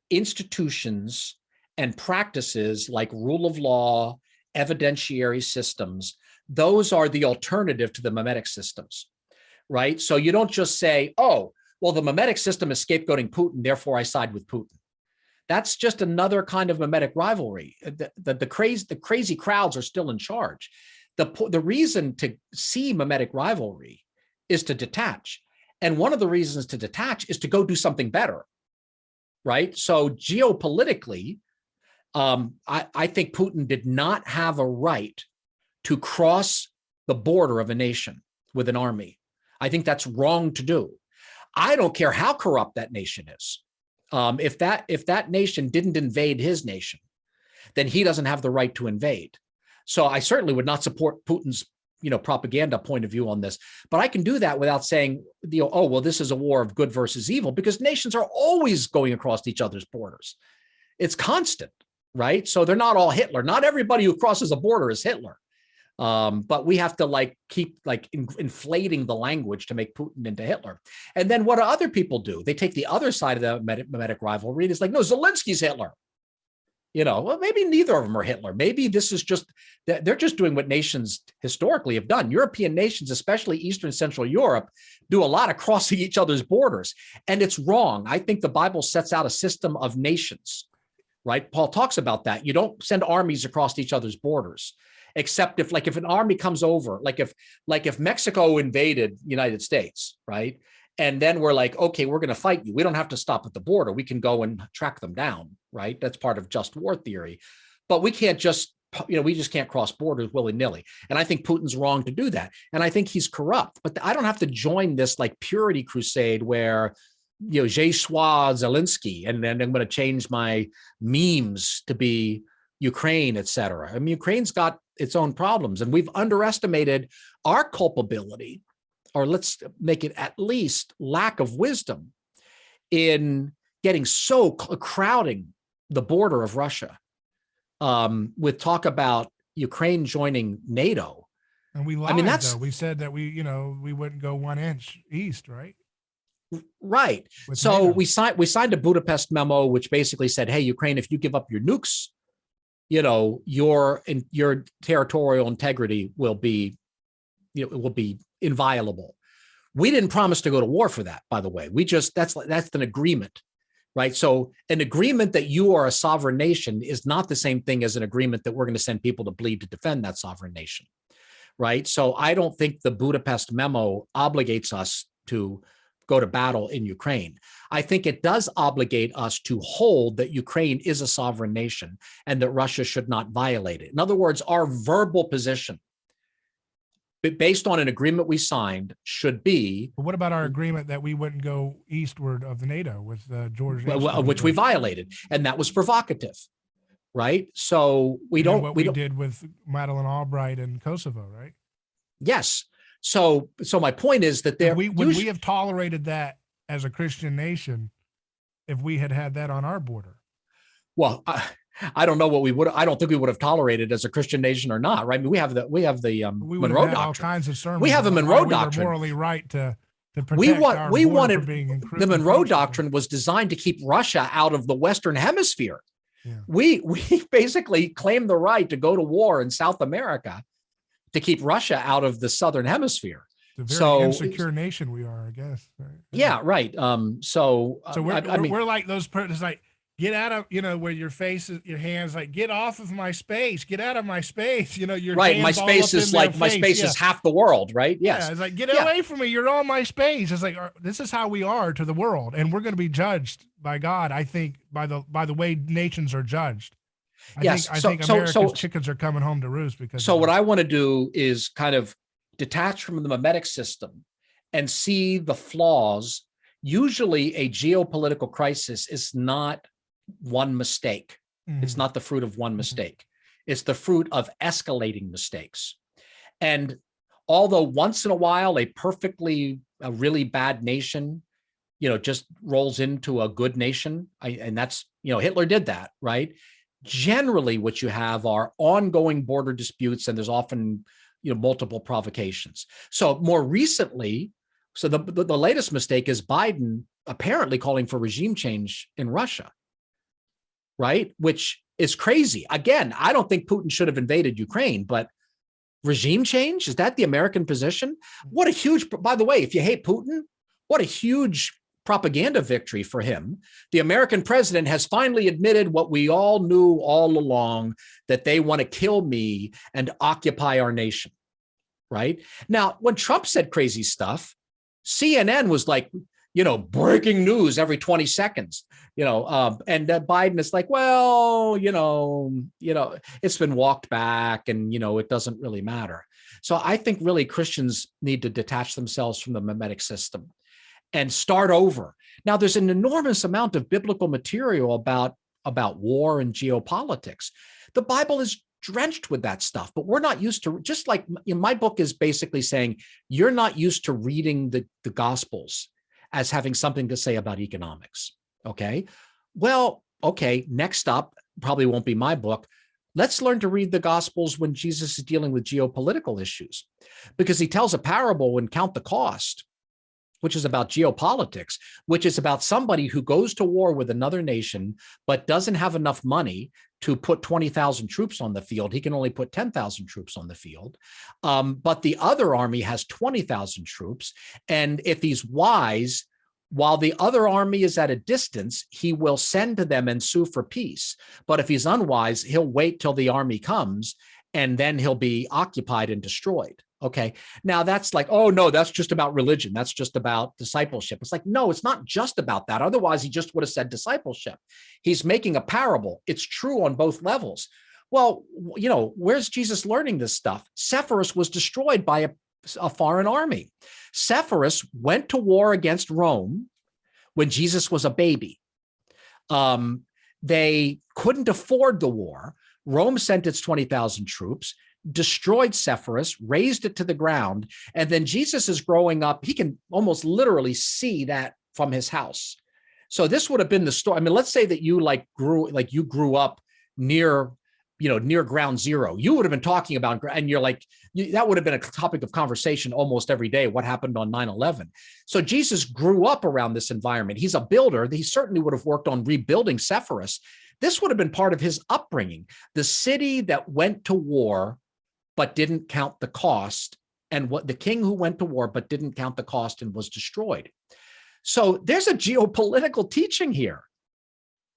institutions and practices like rule of law, evidentiary systems. Those are the alternative to the mimetic systems, right? So you don't just say, oh, well, the mimetic system is scapegoating Putin, therefore I side with Putin. That's just another kind of mimetic rivalry. The crazy crowds are still in charge. The reason to see mimetic rivalry is to detach. And one of the reasons to detach is to go do something better, right? So geopolitically, I think Putin did not have a right to cross the border of a nation with an army. I think that's wrong to do. I don't care how corrupt that nation is. If that nation didn't invade his nation, then he doesn't have the right to invade. So I certainly would not support Putin's propaganda point of view on this, but I can do that without saying, oh, well, this is a war of good versus evil, because nations are always going across each other's borders. It's constant, right? So they're not all Hitler. Not everybody who crosses a border is Hitler. But we have to keep inflating the language to make Putin into Hitler. And then what do other people do? They take the other side of the mimetic rivalry. It's like, no, Zelensky's Hitler. Well, maybe neither of them are Hitler. Maybe this is just that they're just doing what nations historically have done. European nations, especially Eastern Central Europe, do a lot of crossing each other's borders. And it's wrong. I think the Bible sets out a system of nations, right? Paul talks about that. You don't send armies across each other's borders, except if an army comes over, like if Mexico invaded the United States, right? And then we're like, okay, we're going to fight you. We don't have to stop at the border. We can go and track them down, right? That's part of just war theory. But we can't just, we just can't cross borders willy-nilly. And I think Putin's wrong to do that. And I think he's corrupt. But I don't have to join this purity crusade where, je suis Zelensky, and then I'm going to change my memes to be Ukraine, et cetera. I mean, Ukraine's got its own problems, and we've underestimated our culpability, or let's make it at least lack of wisdom, in getting so crowding the border of Russia with talk about Ukraine joining NATO. And we lied, though. We said that we wouldn't go 1 inch east, right? Right. So NATO. we signed a Budapest memo, which basically said, hey, Ukraine, if you give up your nukes, your territorial integrity will be inviolable. We didn't promise to go to war for that, by the way. That's an agreement, right? So an agreement that you are a sovereign nation is not the same thing as an agreement that we're going to send people to bleed to defend that sovereign nation, right? So I don't think the Budapest memo obligates us to go to battle in Ukraine. I think it does obligate us to hold that Ukraine is a sovereign nation and that Russia should not violate it. In other words, our verbal position, based on an agreement we signed, should be. But what about our agreement that we wouldn't go eastward of the NATO with George? Which we violated, and that was provocative, right? So we did with Madeleine Albright in Kosovo, right? Yes. So my point is that would we have tolerated that as a Christian nation if we had that on our border? Well, I don't know what we would. I don't think we would have tolerated as a Christian nation or not, right? I mean, we have the Monroe Doctrine. All kinds of sermons. We have a Monroe Doctrine. We're morally right to to protect our we border wanted from being the Monroe Doctrine was designed to keep Russia out of the Western Hemisphere. Yeah. We basically claimed the right to go to war in South America to keep Russia out of the Southern Hemisphere. It's a very insecure nation we are, I guess. Right? Yeah, right. So we're like those persons, like, get out of, where your face is, your hands, like, get off of my space, get out of my space. Your right. hands My space is like, my space is half the world, right? Yes. Yeah, it's like, get away from me. You're on my space. It's like, this is how we are to the world. And we're going to be judged by God, I think, by the way nations are judged. I think America's chickens are coming home to roost because. So what I want to do is kind of detach from the mimetic system and see the flaws. Usually a geopolitical crisis is not one mistake. Mm-hmm. It's not the fruit of one mistake. Mm-hmm. It's the fruit of escalating mistakes. And although once in a while, a really bad nation, just rolls into a good nation, and that's, Hitler did that, right? Generally, what you have are ongoing border disputes, and there's often, multiple provocations. So more recently, the latest mistake is Biden apparently calling for regime change in Russia, right? Which is crazy. Again, I don't think Putin should have invaded Ukraine, but regime change, is that the American position? What a huge, by the way, if you hate Putin, what a huge propaganda victory for him. The American president has finally admitted what we all knew all along, that they want to kill me and occupy our nation, right? Now, when Trump said crazy stuff, CNN was like, breaking news every 20 seconds, and Biden is like, well, it's been walked back and, it doesn't really matter. So I think really Christians need to detach themselves from the mimetic system and start over. Now, there's an enormous amount of biblical material about war and geopolitics. The Bible is drenched with that stuff, but we're not used to, just like my book is basically saying, you're not used to reading the Gospels as having something to say about economics. Okay. Well, okay. Next up, probably won't be my book. Let's learn to read the Gospels when Jesus is dealing with geopolitical issues, because he tells a parable in Count the Cost, which is about geopolitics, which is about somebody who goes to war with another nation, but doesn't have enough money to put 20,000 troops on the field. He can only put 10,000 troops on the field. But the other army has 20,000 troops. And if he's wise, while the other army is at a distance, he will send to them and sue for peace. But if he's unwise, he'll wait till the army comes, and then he'll be occupied and destroyed. Okay. Now that's like, oh no, that's just about religion. That's just about discipleship. It's like, no, it's not just about that. Otherwise he just would have said discipleship. He's making a parable. It's true on both levels. Well, where's Jesus learning this stuff? Sepphoris was destroyed by a foreign army. Sepphoris went to war against Rome when Jesus was a baby. They couldn't afford the war. Rome sent its 20,000 troops, destroyed Sepphoris, razed it to the ground. And then Jesus is growing up. He can almost literally see that from his house. So this would have been the story. I mean, let's say that you grew up near ground zero. You would have been talking about, and you're like, that would have been a topic of conversation almost every day. What happened on 9/11? So Jesus grew up around this environment. He's a builder. He certainly would have worked on rebuilding Sepphoris. This would have been part of his upbringing. The city that went to war but didn't count the cost, and what the king who went to war but didn't count the cost and was destroyed. So there's a geopolitical teaching here,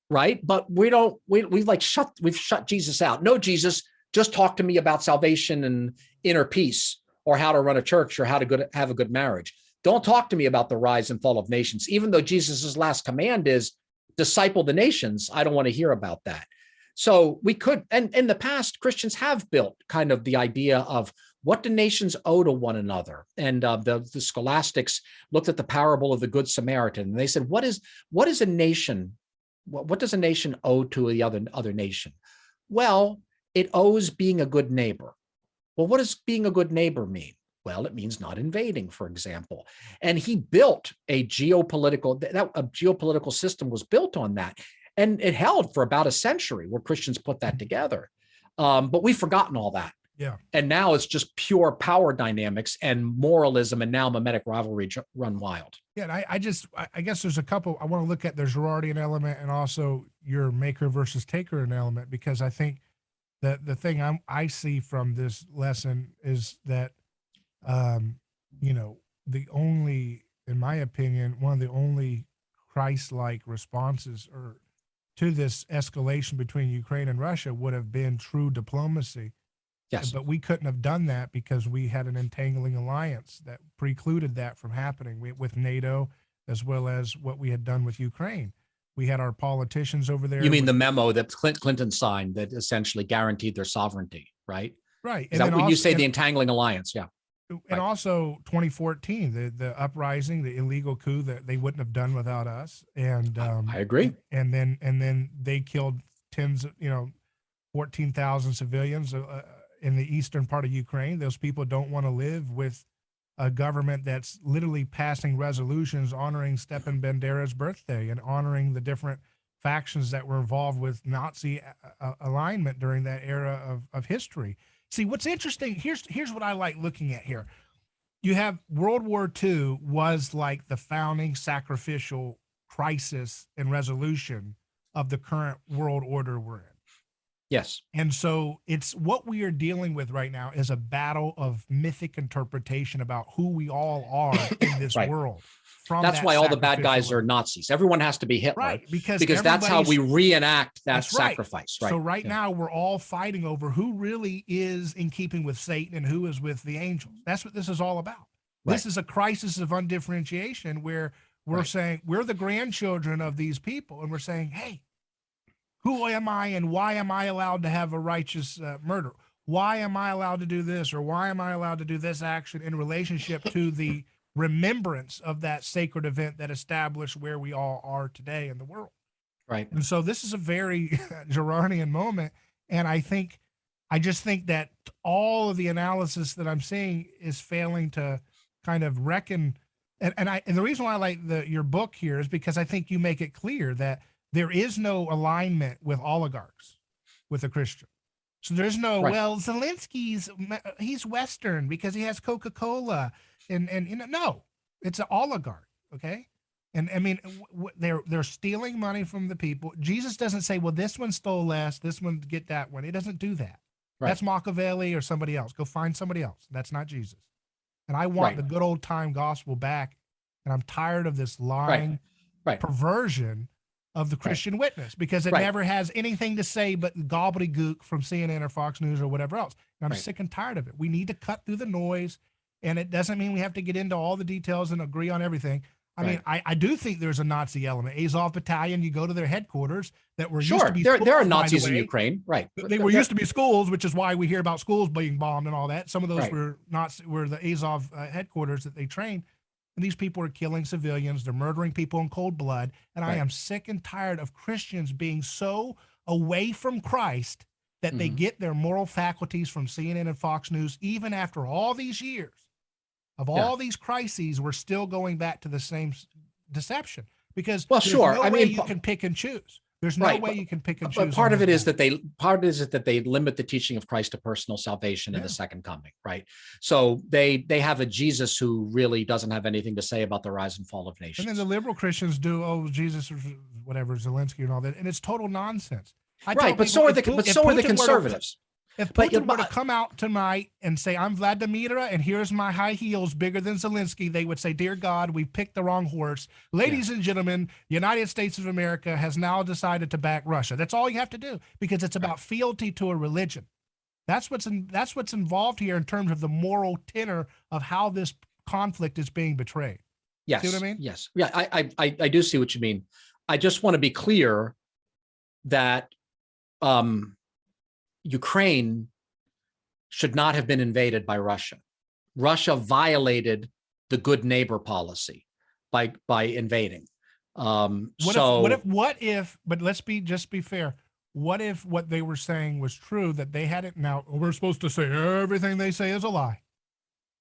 right? But we've shut Jesus out. No, Jesus, just talk to me about salvation and inner peace, or how to run a church, or how to have a good marriage. Don't talk to me about the rise and fall of nations. Even though Jesus's last command is disciple the nations, I don't want to hear about that. So we could, and in the past, Christians have built kind of the idea of what do nations owe to one another. And the scholastics looked at the parable of the Good Samaritan, and they said, what is a nation? What does a nation owe to the other nation? Well, it owes being a good neighbor. Well, what does being a good neighbor mean? Well, it means not invading, for example. And he built a geopolitical system was built on that. And it held for about a century where Christians put that together. But we've forgotten all that. Yeah. And now it's just pure power dynamics and moralism and now mimetic rivalry run wild. Yeah, and I guess there's a couple I want to look at. There's Girardian element and also your maker versus taker an element, because I think that the thing I see from this lesson is that, you know, the only, in my opinion, one of the only Christ-like responses or to this escalation between Ukraine and Russia would have been true diplomacy. Yes. But we couldn't have done that because we had an entangling alliance that precluded that from happening with NATO, as well as what we had done with Ukraine. We had our politicians over there. You mean the memo that Clinton signed that essentially guaranteed their sovereignty, right? Right. Is that when you say the entangling alliance? Yeah. And right. Also 2014, the uprising, the illegal coup that they wouldn't have done without us. And I agree. And then they killed 14,000 civilians in the eastern part of Ukraine. Those people don't want to live with a government that's literally passing resolutions honoring Stepan Bandera's birthday and honoring the different factions that were involved with Nazi alignment during that era of history. See, what's interesting, here's what I like looking at here. You have World War II was like the founding sacrificial crisis and resolution of the current world order we're in. Yes. And so it's what we are dealing with right now is a battle of mythic interpretation about who we all are in this right. world. That's why all the bad guys are Nazis. Everyone has to be Hitler. Right. Because that's how we reenact that sacrifice. Right. So now we're all fighting over who really is in keeping with Satan and who is with the angels. That's what this is all about. Right. This is a crisis of undifferentiation where we're saying we're the grandchildren of these people. And we're saying, hey, who am I and why am I allowed to have a righteous murder? Why am I allowed to do this? Or why am I allowed to do this action in relationship to the remembrance of that sacred event that established where we all are today in the world? Right. And so this is a very Girardian moment. And I just think that all of the analysis that I'm seeing is failing to kind of reckon. And the reason why I like your book here is because I think you make it clear that there is no alignment with oligarchs, with a Christian. So there's no, well, he's Western because he has Coca-Cola and no, it's an oligarch. Okay. And I mean, they're stealing money from the people. Jesus doesn't say, well, this one stole less, this one get that one. He doesn't do that. Right. That's Machiavelli or somebody else. Go find somebody else. That's not Jesus. And I want the good old time gospel back. And I'm tired of this lying perversion of the Christian witness, because it never has anything to say but gobbledygook from CNN or Fox News or whatever else. And I'm sick and tired of it. We need to cut through the noise, and it doesn't mean we have to get into all the details and agree on everything. I mean, I do think there's a Nazi element. Azov Battalion, you go to their headquaters that were used to be schools, there are Nazis in Ukraine, right? They were used to be schools, which is why we hear about schools being bombed and all that. Some of those were the Azov headquarters that they trained. And these people are killing civilians. They're murdering people in cold blood. And I am sick and tired of Christians being so away from Christ that they get their moral faculties from CNN and Fox News. Even after all these years of all these crises, we're still going back to the same deception, because there's no way you can pick and choose. There's no way you can pick and choose. But part of it is that they limit the teaching of Christ to personal salvation in the second coming, right? So they have a Jesus who really doesn't have anything to say about the rise and fall of nations. And then the liberal Christians do, oh, Jesus or whatever, Zelensky and all that, and it's total nonsense. But so are the conservatives. If Putin were to come out tonight and say, I'm Vladimira and here's my high heels bigger than Zelensky, they would say, dear God, we picked the wrong horse. Ladies and gentlemen, the United States of America has now decided to back Russia. That's all you have to do, because it's about fealty to a religion. That's what's involved here in terms of the moral tenor of how this conflict is being betrayed. Yes. See what I mean? Yes. Yeah, I do see what you mean. I just want to be clear that Ukraine should not have been invaded by Russia. Russia violated the good neighbor policy by invading. What if, but let's just be fair. What if what they were saying was true, that they had it? Now we're supposed to say everything they say is a lie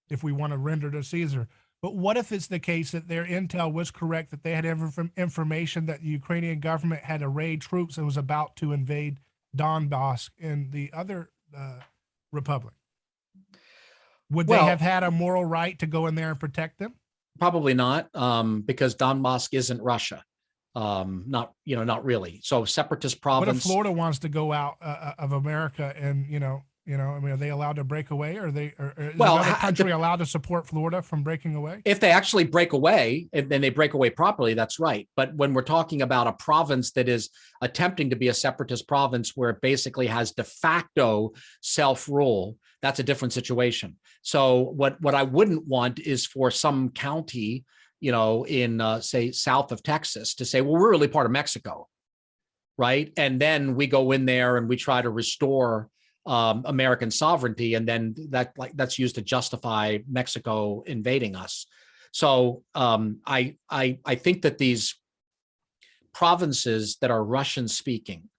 if we want to render to Caesar. But what if it's the case that their intel was correct, that they had information that the Ukrainian government had arrayed troops and was about to invade Donbass and the other republic? Would they Well, have had a moral right to go in there and protect them? probably not, because Donbass isn't Russia. Not really. So separatist province. What if Florida wants to go out of America and, I mean, are they allowed to break away? Or is another country allowed to support Florida from breaking away? If they actually break away, and they break away properly, that's right. But when we're talking about a province that is attempting to be a separatist province where it basically has de facto self-rule, that's a different situation. So what I wouldn't want is for some county, in say south of Texas to say, well, we're really part of Mexico, right? And then we go in there and we try to restore American sovereignty, and then that's used to justify Mexico invading us. So I think that these provinces that are Russian speaking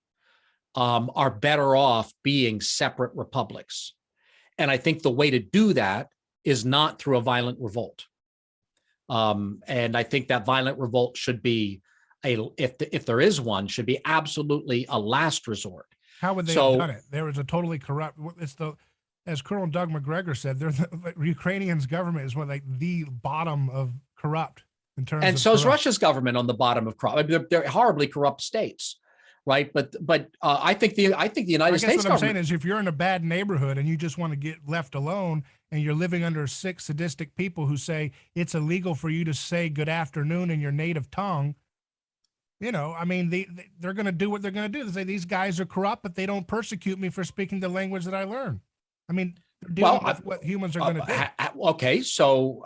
are better off being separate republics. And I think the way to do that is not through a violent revolt. And I think that violent revolt should be if there is one, should be absolutely a last resort. How would they have done it? There was a totally corrupt. As Colonel Doug McGregor said, the Ukrainians' government is the bottom of corrupt in terms. And so is Russia's government on the bottom of corrupt. I mean, they're horribly corrupt states, right? But I think the United States. What I'm saying is, if you're in a bad neighborhood and you just want to get left alone, and you're living under 6 sadistic people who say it's illegal for you to say good afternoon in your native tongue. I mean, they're going to do what they're going to do. They say these guys are corrupt, but they don't persecute me for speaking the language that I learn. I mean, they're dealing with what humans are going to do. Okay, so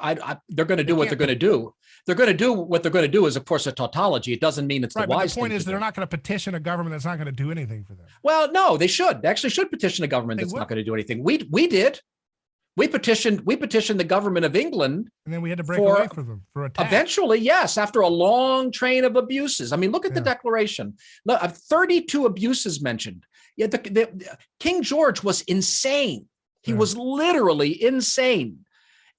they're going to do what they're going to do. They're going to do what they're going to do is, of course, a tautology. It doesn't mean it's the wise thing. But the point is, they're not going to petition a government that's not going to do anything for them. Well, no, they should. They actually should petition a government that's not going to do anything. We did. We petitioned the government of England. And then we had to break away from them for attack. Eventually, yes, after a long train of abuses. I mean, look at the Declaration. Look, 32 abuses mentioned. Yeah, King George was insane. He was literally insane.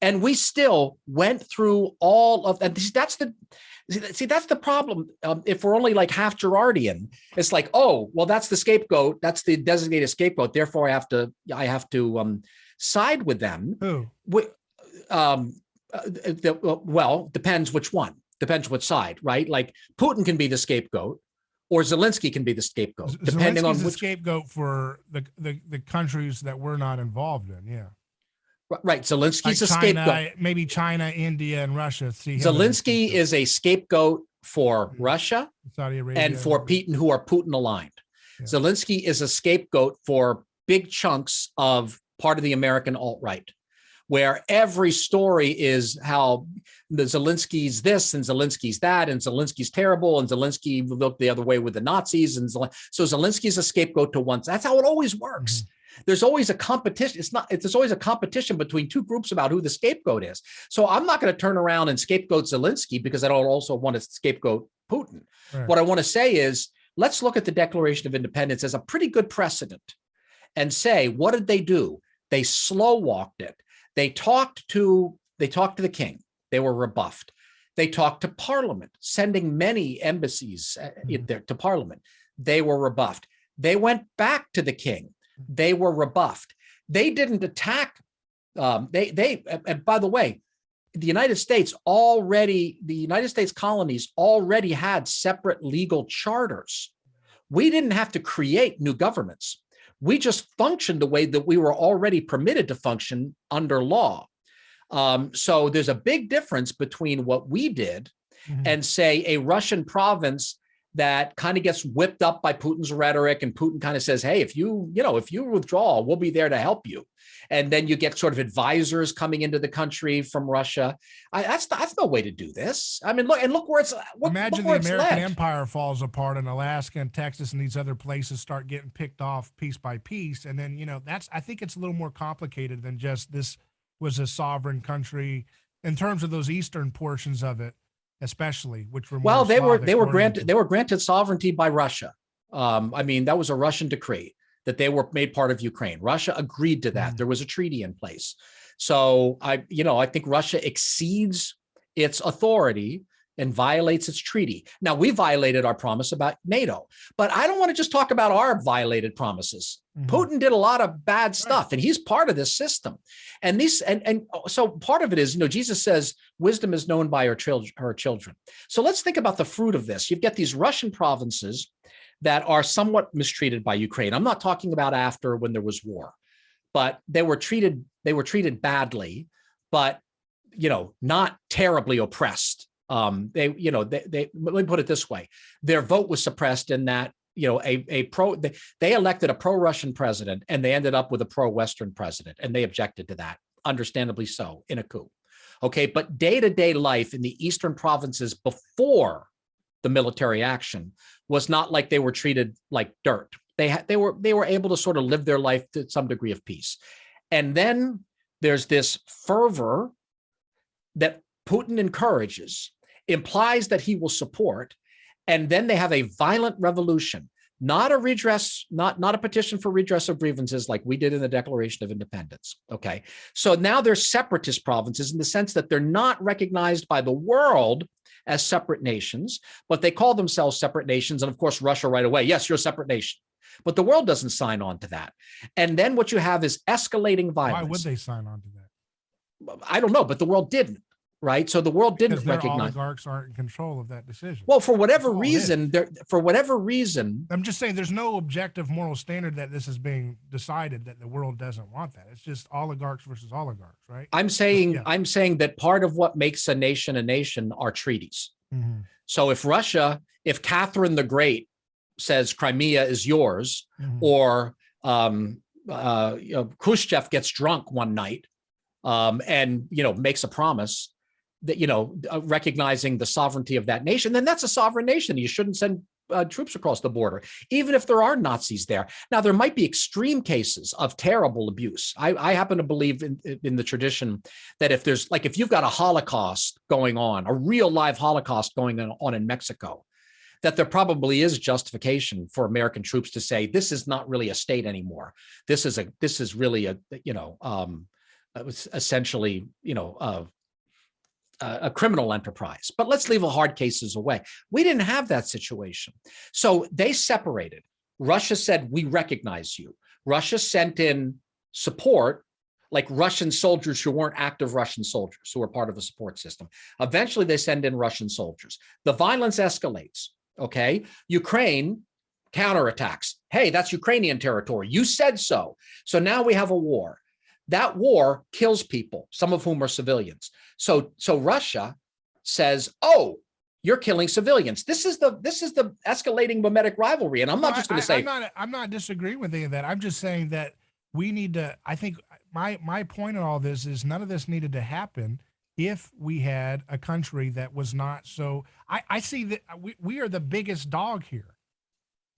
And we still went through all of that. That's the problem. If we're only like half Gerardian, it's like, oh, well, that's the scapegoat. That's the designated scapegoat. Therefore, I have to side with them. Who? Well, depends which one. Depends which side, right? Like Putin can be the scapegoat, or Zelensky can be the scapegoat, depending on which. The scapegoat for the countries that we're not involved in. Yeah. Right. Zelensky's like a scapegoat. Maybe China, India, and Russia. Zelensky is a scapegoat for Russia, Saudi Arabia, and for Putin, who are Putin aligned. Yeah. Zelensky is a scapegoat for big chunks of part of the American alt-right, where every story is how the Zelensky's this and Zelensky's that, and Zelensky's terrible, and Zelensky looked the other way with the Nazis. And so Zelensky's a scapegoat to one. That's how it always works. Mm-hmm. There's always a competition. There's always a competition between two groups about who the scapegoat is. So I'm not going to turn around and scapegoat Zelensky because I don't also want to scapegoat Putin. Right. What I want to say is, let's look at the Declaration of Independence as a pretty good precedent and say, what did they do? They slow walked it. They talked to the king. They were rebuffed. They talked to Parliament, sending many embassies there to Parliament. They were rebuffed. They went back to the king. They were rebuffed. They didn't attack. And by the way, the United States colonies already had separate legal charters. We didn't have to create new governments. We just functioned the way that we were already permitted to function under law. So there's a big difference between what we did and, say, a Russian province that kind of gets whipped up by Putin's rhetoric, and Putin kind of says, hey, if you withdraw, we'll be there to help you. And then you get sort of advisors coming into the country from Russia. That's no way to do this. I mean, look where it's. Imagine the American empire falls apart, and Alaska and Texas and these other places start getting picked off piece by piece. And then, I think it's a little more complicated than just this was a sovereign country in terms of those eastern portions of it, especially, which were more they were granted sovereignty by Russia. I mean, that was a Russian decree that they were made part of Ukraine. Russia agreed to that. There was a treaty in place. So I think Russia exceeds its authority and violates its treaty. Now, we violated our promise about NATO, but I don't want to just talk about our violated promises. Putin did a lot of bad stuff, and he's part of this system. And so part of it is, Jesus says wisdom is known by her children. So let's think about the fruit of this. You've got these Russian provinces that are somewhat mistreated by Ukraine. I'm not talking about after when there was war, but they were treated badly, but not terribly oppressed. Let me put it this way: their vote was suppressed in that they elected a pro-Russian president, and they ended up with a pro-Western president, and they objected to that, understandably so, in a coup. Okay, but day-to-day life in the eastern provinces before the military action was not like they were treated like dirt. They were able to sort of live their life to some degree of peace. And then there's this fervor that Putin encourages, implies that he will support, and then they have a violent revolution, not a redress, not a petition for redress of grievances like we did in the Declaration of Independence. Okay, so now they're separatist provinces in the sense that they're not recognized by the world as separate nations, but they call themselves separate nations. And of course, Russia right away, yes, you're a separate nation. But the world doesn't sign on to that. And then what you have is escalating violence. Why would they sign on to that? I don't know, but the world didn't, right? So the world didn't Because recognize. Oligarchs aren't in control of that decision. Well, for whatever reason, I'm just saying there's no objective moral standard that this is being decided that the world doesn't want that. It's just oligarchs versus oligarchs, right? I'm saying that part of what makes a nation are treaties. Mm-hmm. So if Catherine the Great says Crimea is yours, Mm-hmm. or Khrushchev gets drunk one night and makes a promise that recognizing the sovereignty of that nation, then that's a sovereign nation. You shouldn't send troops across the border, even if there are Nazis there. Now, there might be extreme cases of terrible abuse. I happen to believe in the tradition that if you've got a Holocaust going on, a real live Holocaust going on in Mexico, that there probably is justification for American troops to say, this is not really a state anymore. This is really essentially a criminal enterprise. But let's leave the hard cases away. We didn't have that situation. So they separated. Russia said, we recognize you. Russia sent in support, like Russian soldiers who weren't active Russian soldiers, who were part of the support system. Eventually, they send in Russian soldiers. The violence escalates. Okay, Ukraine counterattacks. Hey, that's Ukrainian territory. You said so. So now we have a war. That war kills people, some of whom are civilians. So Russia says, "Oh, you're killing civilians." This is the escalating mimetic rivalry. And I'm not just going to say I'm not disagreeing with any of that. I'm just saying that we need to. I think my point in all this is none of this needed to happen if we had a country that was not so. I see that we are the biggest dog here,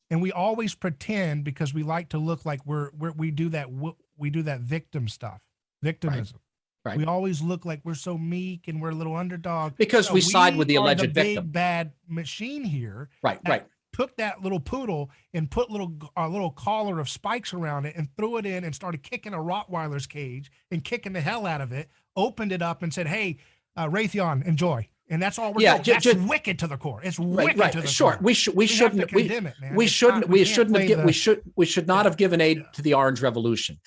and we always pretend because we like to look like we do that victim stuff, victimism. Right. We always look like we're so meek and we're a little underdog because we side with the alleged victim. Big bad machine here. Right. Took that little poodle and put a little collar of spikes around it and threw it in and started kicking a Rottweiler's cage and kicking the hell out of it. Opened it up and said, "Hey, Raytheon, enjoy." And that's all we're doing. That's wicked to the core. It's wicked to the core. We should not have given aid to the Orange Revolution.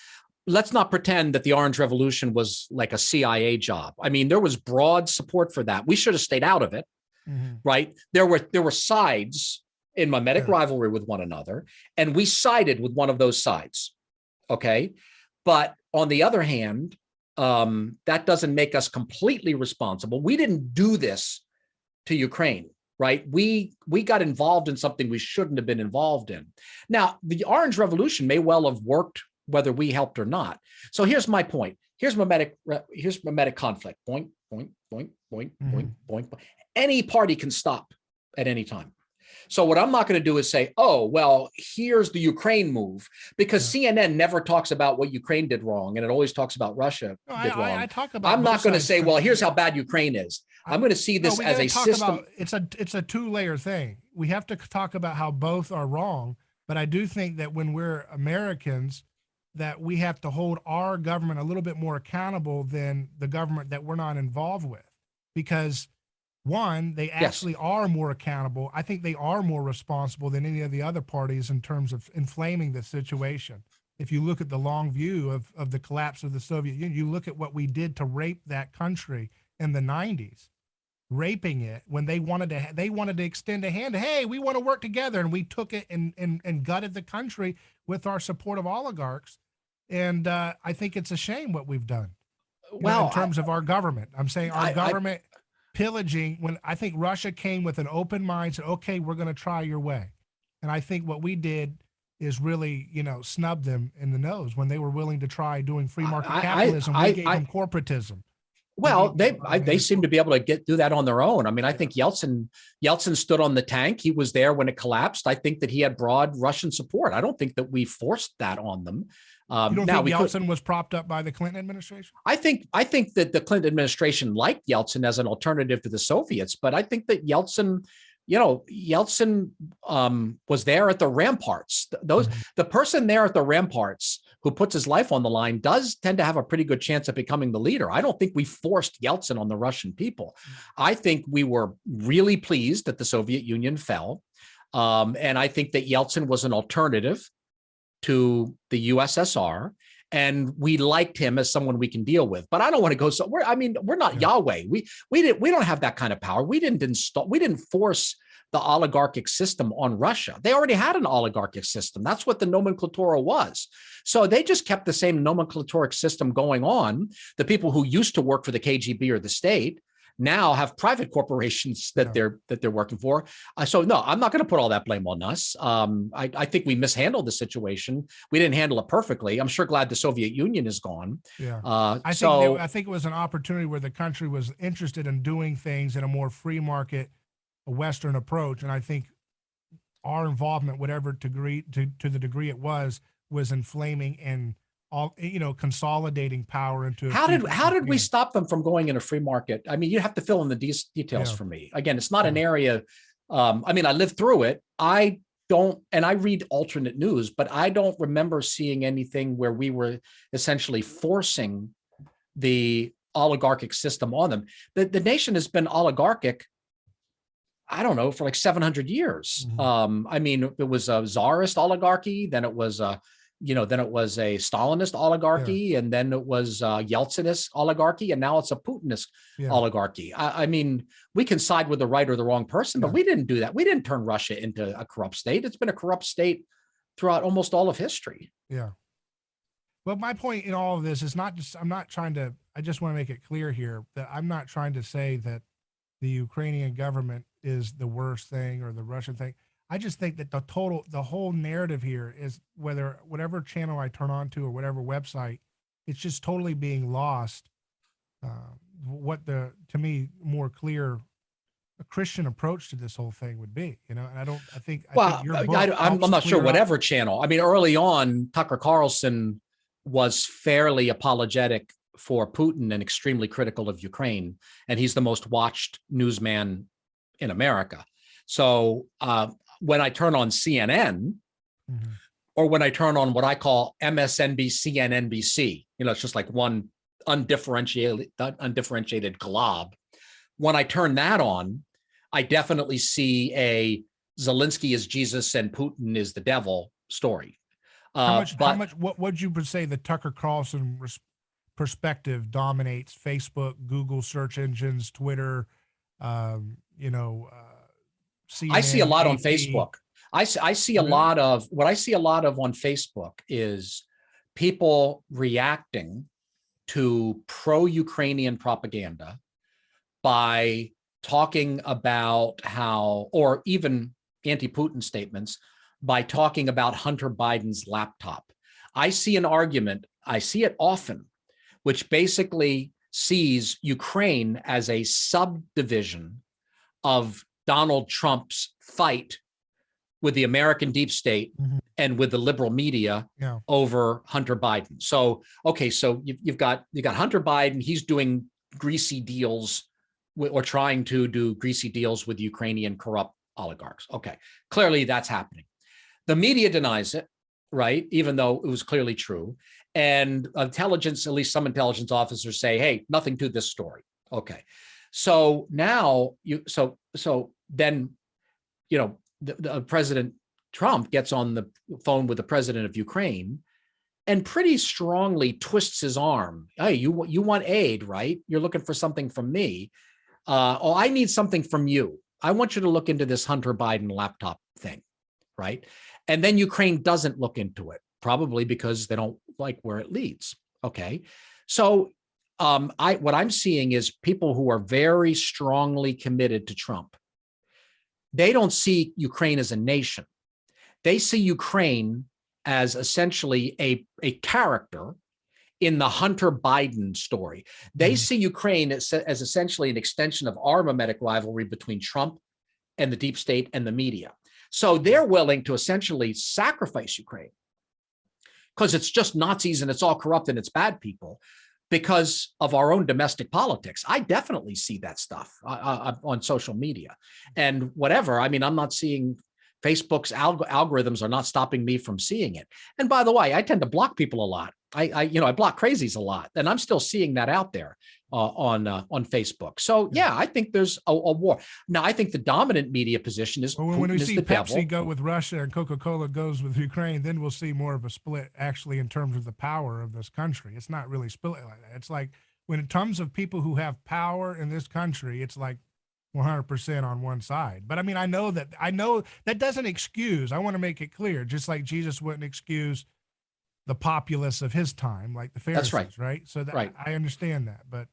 Let's not pretend that the Orange Revolution was like a CIA job. I mean, there was broad support for that. We should have stayed out of it, right? There were sides in mimetic rivalry with one another, and we sided with one of those sides. Okay, but on the other hand, that doesn't make us completely responsible. We didn't do this to Ukraine, right? We got involved in something we shouldn't have been involved in. Now, the Orange Revolution may well have worked whether we helped or not. So here's my point. Here's mimetic conflict. Point. Any party can stop at any time. So what I'm not going to do is say, oh, well, here's the Ukraine move, because CNN never talks about what Ukraine did wrong, and it always talks about Russia did wrong. I'm not going to say, well, here's how bad Ukraine is. I'm going to see this as a system. It's a two-layer thing. We have to talk about how both are wrong, but I do think that when we're Americans, that we have to hold our government a little bit more accountable than the government that we're not involved with, because one, they Yes. actually are more accountable. I think they are more responsible than any of the other parties in terms of inflaming the situation. If you look at the long view of the collapse of the Soviet Union, you look at what we did to rape that country in the 90s, raping it when they wanted to extend a hand. Hey, we want to work together, and we took it and gutted the country with our support of oligarchs. And I think it's a shame what we've done. Well, in terms of our government, I'm saying our I government pillaging. When I think Russia came with an open mind, said, "Okay, we're going to try your way," and I think what we did is really, snub them in the nose when they were willing to try doing free market capitalism. We gave them corporatism. Well, they seem to be able to do that on their own. I mean, I think Yeltsin stood on the tank. He was there when it collapsed. I think that he had broad Russian support. I don't think that we forced that on them. You don't think Yeltsin was propped up by the Clinton administration? I think that the Clinton administration liked Yeltsin as an alternative to the Soviets, but I think that Yeltsin was there at the ramparts. The person there at the ramparts who puts his life on the line does tend to have a pretty good chance of becoming the leader. I don't think we forced Yeltsin on the Russian people. I think we were really pleased that the Soviet Union fell. And I think that Yeltsin was an alternative to the USSR. And we liked him as someone we can deal with, but I don't want to go. So we're not Yahweh. We don't have that kind of power. We didn't force the oligarchic system on Russia. They already had an oligarchic system. That's what the nomenclatura was. So they just kept the same nomenclatoric system going on. The people who used to work for the KGB or the state now have private corporations that they're working for. So no, I'm not going to put all that blame on us. I think we mishandled the situation. We didn't handle it perfectly. I'm sure glad the Soviet Union is gone. Yeah, I think it was an opportunity where the country was interested in doing things in a more free market, Western approach, and I think our involvement, whatever degree to the degree it was inflaming and all, consolidating power into. How did we stop them from going in a free market? I mean, you have to fill in the details for me. Again, it's not an area. I lived through it. I read alternate news, but I don't remember seeing anything where we were essentially forcing the oligarchic system on them. The nation has been oligarchic, I don't know, for like 700 years. It was a czarist oligarchy, then it was a Stalinist oligarchy, and then it was a Yeltsinist oligarchy, and now it's a Putinist oligarchy. We can side with the right or the wrong person, but we didn't do that. We didn't turn Russia into a corrupt state. It's been a corrupt state throughout almost all of history. Yeah. But my point in all of this is I just want to make it clear here that I'm not trying to say that the Ukrainian government is the worst thing or the Russian thing. I just think that the whole narrative here is whatever channel I turn on to or whatever website, it's just totally being lost. What to me, more clear a Christian approach to this whole thing would be, and I think I'm not sure whatever channel. Early on, Tucker Carlson was fairly apologetic for Putin and extremely critical of Ukraine. And he's the most watched newsman in America. So when I turn on CNN or when I turn on what I call MSNBC and NBC, it's just like one undifferentiated glob. When I turn that on, I definitely see a Zelensky is Jesus and Putin is the devil story. What would you say the Tucker Carlson perspective dominates Facebook, Google search engines, Twitter, CNN, I see a lot on Facebook. I see a lot of what I see a lot of on Facebook is people reacting to pro-Ukrainian propaganda by talking about how, or even anti-Putin statements, by talking about Hunter Biden's laptop. I see an argument, I see it often, which basically sees Ukraine as a subdivision of Donald Trump's fight with the American deep state and with the liberal media over Hunter Biden. So, okay, so you've got Hunter Biden, he's doing greasy deals or trying to do greasy deals with Ukrainian corrupt oligarchs. Okay, clearly that's happening. The media denies it, right? Even though it was clearly true. And intelligence, at least some intelligence officers say, hey, nothing to this story. Okay. So now then, the President Trump gets on the phone with the president of Ukraine and pretty strongly twists his arm. Hey, you want aid, right? You're looking for something from me. I need something from you. I want you to look into this Hunter Biden laptop thing, right? And then Ukraine doesn't look into it, probably because they don't like where it leads. Okay, so what I'm seeing is people who are very strongly committed to Trump. They don't see Ukraine as a nation. They see Ukraine as essentially a character in the Hunter Biden story. They see Ukraine as essentially an extension of armamentic rivalry between Trump and the deep state and the media. So they're willing to essentially sacrifice Ukraine because it's just Nazis and it's all corrupt and it's bad people because of our own domestic politics. I definitely see that stuff on social media and whatever. I mean, I'm not seeing Facebook's algorithms are not stopping me from seeing it. And by the way, I tend to block people a lot. I block crazies a lot, and I'm still seeing that out there on Facebook. So yeah, I think there's a war. Now, I think the dominant media position is when we see the Pepsi devil. go with Russia and Coca-Cola goes with Ukraine, then we'll see more of a split actually in terms of the power of this country. It's not really split like that. It's like when in terms of people who have power in this country, it's like 100% on one side. But I mean, I know that doesn't excuse. I want to make it clear, just like Jesus wouldn't excuse the populace of his time, like the Pharisees, That's right. So that Right. I understand that, but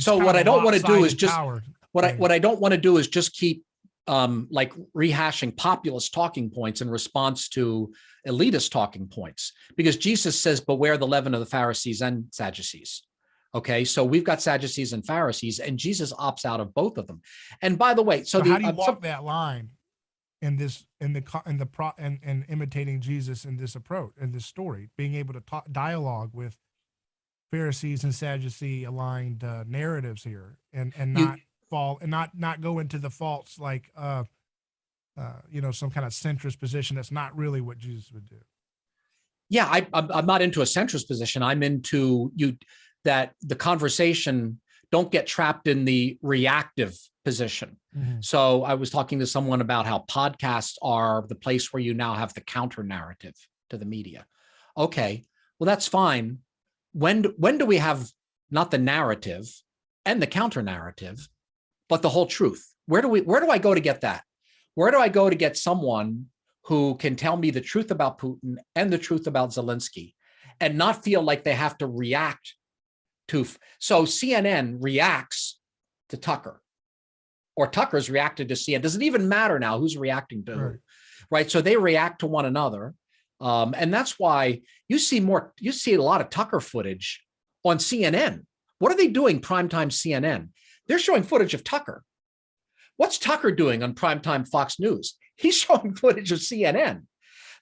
so what I don't want to do is just power. what I don't want to do is just keep like rehashing populist talking points in response to elitist talking points, because Jesus says, beware the leaven of the Pharisees and Sadducees. Okay, so we've got Sadducees and Pharisees, and Jesus opts out of both of them. And by the way, so how do you walk that line in imitating Jesus in this approach, in this story, being able to dialogue with Pharisees and Sadducee aligned narratives here, and not fall and not go into the faults like some kind of centrist position that's not really what Jesus would do. Yeah, I'm not into a centrist position. I'm into that the conversation don't get trapped in the reactive position. Mm-hmm. So I was talking to someone about how podcasts are the place where you now have the counter narrative to the media. Okay, well, that's fine. When do we have not the narrative and the counter narrative, but the whole truth? Where do I go to get that? Where do I go to get someone who can tell me the truth about Putin and the truth about Zelensky and not feel like they have to react to? So CNN reacts to Tucker, or Tucker's reacted to CNN. Does it even matter now who's reacting to who? Right? So they react to one another. And that's why you see a lot of Tucker footage on CNN. What are they doing primetime CNN? They're showing footage of Tucker. What's Tucker doing on primetime Fox News? He's showing footage of CNN.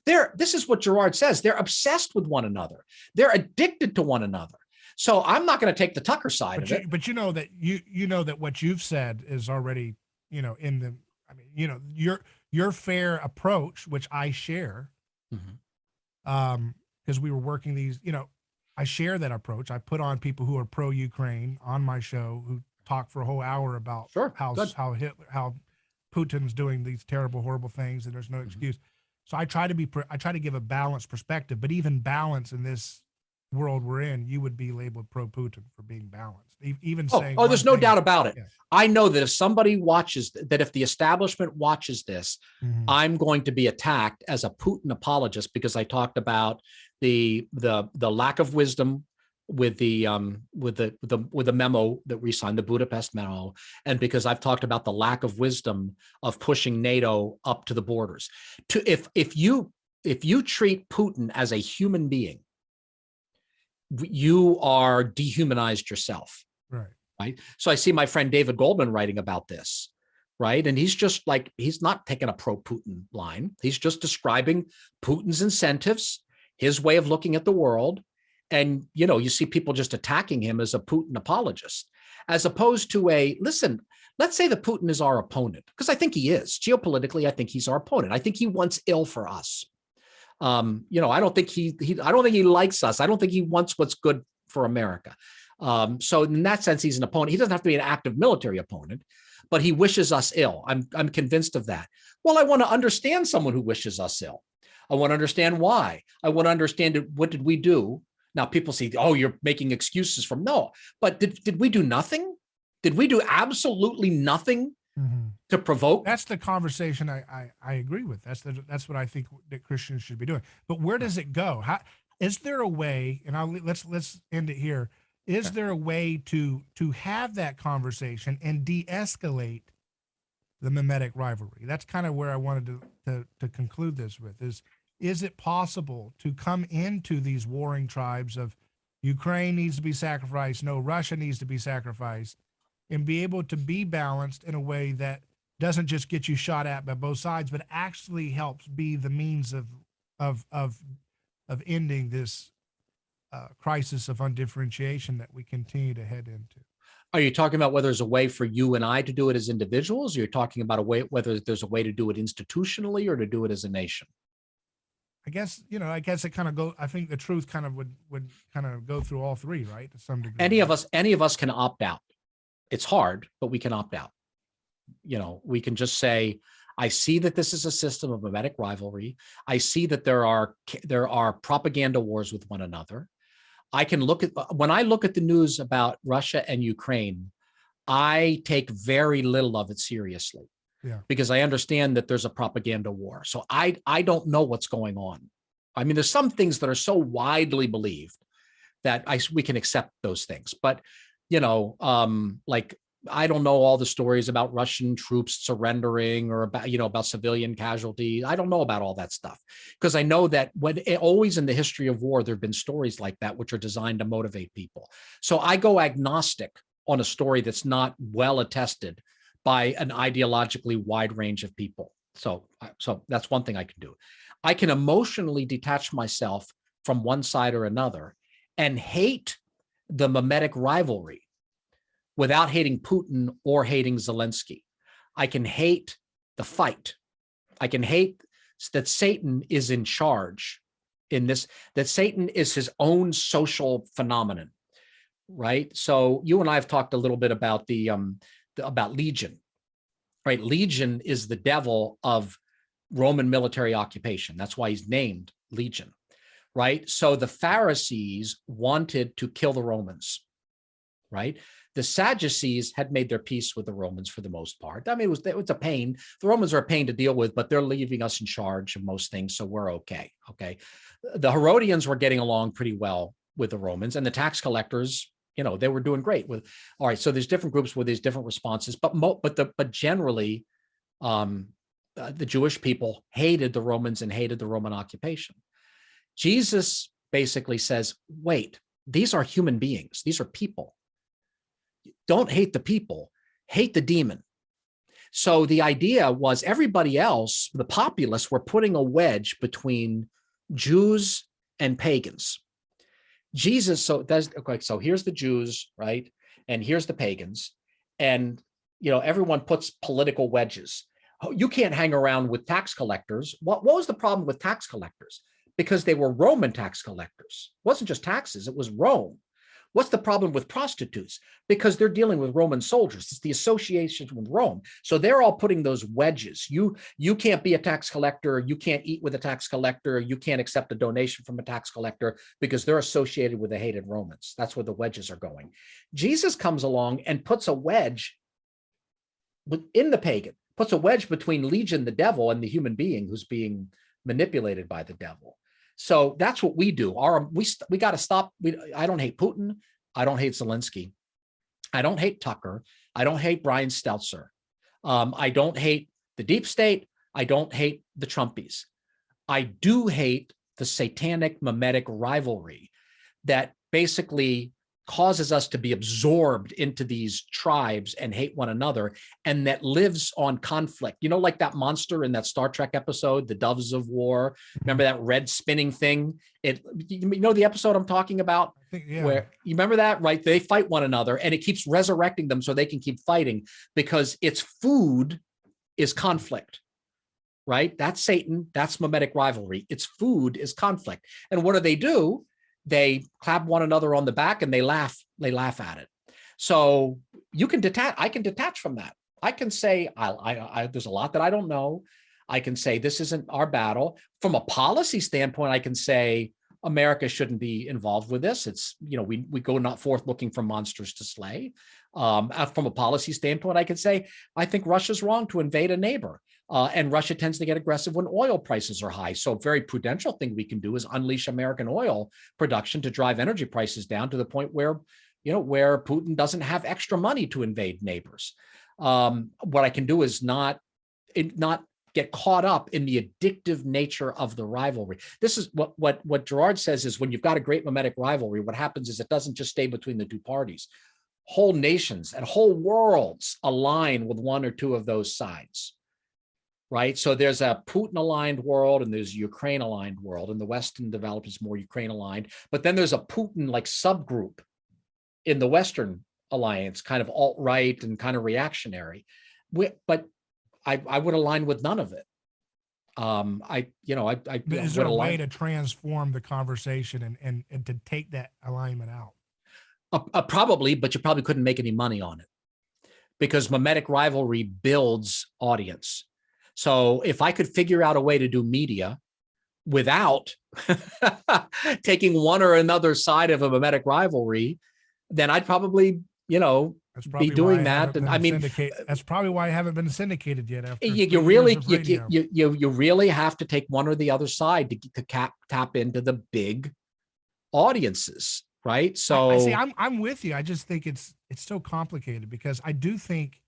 This is what Gerard says. They're obsessed with one another. They're addicted to one another. So I'm not going to take the Tucker side of it. But you know that what you've said is already, in the, I mean, your fair approach, which I share, because we were working these, I share that approach. I put on people who are pro-Ukraine on my show who talk for a whole hour about how Putin's doing these terrible, horrible things, and there's no excuse. So I try to give a balanced perspective, but even balance in this world we're in, you would be labeled pro-Putin for being balanced. Even saying, there's no doubt about it. Yeah. I know that if somebody if the establishment watches this, I'm going to be attacked as a Putin apologist because I talked about the lack of wisdom with the memo that we signed, the Budapest memo, and because I've talked about the lack of wisdom of pushing NATO up to the borders. If you treat Putin as a human being, you are dehumanized yourself. Right. So I see my friend David Goldman writing about this, right? And he's just like, he's not taking a pro-Putin line. He's just describing Putin's incentives, his way of looking at the world. And, you see people just attacking him as a Putin apologist, as opposed to let's say that Putin is our opponent, because I think he is. Geopolitically, I think he's our opponent. I think he wants ill for us. I don't think he likes us. I don't think he wants what's good for America. So in that sense, he's an opponent. He doesn't have to be an active military opponent, but he wishes us ill. I'm convinced of that. Well, I want to understand someone who wishes us ill. I want to understand why. I want to understand what did we do? Now people say, oh, you're making excuses from no, but did we do nothing? Did we do absolutely nothing to provoke? That's the conversation I agree with. That's what I think that Christians should be doing. But where does it go? How is there a way? And let's end it here. Is there a way to have that conversation and de-escalate the mimetic rivalry? That's kind of where I wanted to conclude this with. Is it possible to come into these warring tribes of Ukraine needs to be sacrificed, no, Russia needs to be sacrificed, and be able to be balanced in a way that doesn't just get you shot at by both sides, but actually helps be the means of ending this crisis of undifferentiation that we continue to head into? Are you talking about whether there's a way for you and I to do it as individuals? Or you're talking about a way, whether there's a way to do it institutionally or to do it as a nation? I guess it kind of I think the truth kind of would kind of go through all three, right? To some degree. Any of us can opt out. It's hard, but we can opt out. We can just say, I see that this is a system of mimetic rivalry. I see that there are propaganda wars with one another. I can when I look at the news about Russia and Ukraine, I take very little of it seriously. Yeah. Because I understand that there's a propaganda war. So I don't know what's going on. I mean, there's some things that are so widely believed that we can accept those things. But, like, I don't know all the stories about Russian troops surrendering or about civilian casualties. I don't know about all that stuff because I know that always in the history of war, there have been stories like that, which are designed to motivate people. So I go agnostic on a story that's not well attested by an ideologically wide range of people. So that's one thing I can do. I can emotionally detach myself from one side or another and hate the mimetic rivalry without hating Putin or hating Zelensky. I can hate the fight. I can hate that Satan is in charge in this, that Satan is his own social phenomenon, right? So you and I have talked a little bit about about Legion, right? Legion is the devil of Roman military occupation. That's why he's named Legion, right? So the Pharisees wanted to kill the Romans, right? The Sadducees had made their peace with the Romans for the most part. I mean, it was a pain. The Romans are a pain to deal with, but they're leaving us in charge of most things, so we're okay. Okay, the Herodians were getting along pretty well with the Romans, and the tax collectors, they were doing great with. All right, so there's different groups with these different responses, but generally, the Jewish people hated the Romans and hated the Roman occupation. Jesus basically says, wait, these are human beings. These are people. Don't hate the people, hate the demon. So the idea was everybody else, the populace, were putting a wedge between Jews and pagans. Jesus, so here's the Jews, right? And here's the pagans. And, everyone puts political wedges. You can't hang around with tax collectors. What was the problem with tax collectors? Because they were Roman tax collectors. It wasn't just taxes, it was Rome. What's the problem with prostitutes? Because they're dealing with Roman soldiers. It's the association with Rome. So they're all putting those wedges. You can't be a tax collector. You can't eat with a tax collector. You can't accept a donation from a tax collector because they're associated with the hated Romans. That's where the wedges are going. Jesus comes along and puts a wedge in the pagan, puts a wedge between Legion, the devil, and the human being who's being manipulated by the devil. So that's what we do. We got to stop. I don't hate Putin. I don't hate Zelensky. I don't hate Tucker. I don't hate Brian Stelter. I don't hate the deep state. I don't hate the Trumpies. I do hate the satanic mimetic rivalry that basically causes us to be absorbed into these tribes and hate one another, and that lives on conflict. Like that monster in that Star Trek episode, the Doves of War. Remember that red spinning thing? The episode I'm talking about? I think, yeah. Where you remember that, right? They fight one another and it keeps resurrecting them so they can keep fighting because its food is conflict, right? That's Satan. That's mimetic rivalry. Its food is conflict. And what do? they clap one another on the back and they laugh at it. So you can detach, I can detach from that. I can say, there's a lot that I don't know. I can say, this isn't our battle. From a policy standpoint, I can say, America shouldn't be involved with this. It's, we go not forth looking for monsters to slay. From a policy standpoint, I can say, I think Russia's wrong to invade a neighbor. And Russia tends to get aggressive when oil prices are high. So a very prudential thing we can do is unleash American oil production to drive energy prices down to the point where, where Putin doesn't have extra money to invade neighbors. What I can do is not get caught up in the addictive nature of the rivalry. This is what Gerard says is when you've got a great mimetic rivalry, what happens is it doesn't just stay between the two parties. Whole nations and whole worlds align with one or two of those sides, right? So there's a Putin-aligned world and there's a Ukraine-aligned world, and the Western developed is more Ukraine-aligned. But then there's a Putin-like subgroup in the Western alliance, kind of alt-right and kind of reactionary. But I would align with none of it. Is there a way to transform the conversation and to take that alignment out? Probably, but you probably couldn't make any money on it because mimetic rivalry builds audience. So if I could figure out a way to do media without taking one or another side of a mimetic rivalry, then I'd probably, be doing that. And I mean, that's probably why I haven't been syndicated yet. After you really have to take one or the other side to tap into the big audiences, right? So I see. I'm with you. I just think it's so complicated because I do think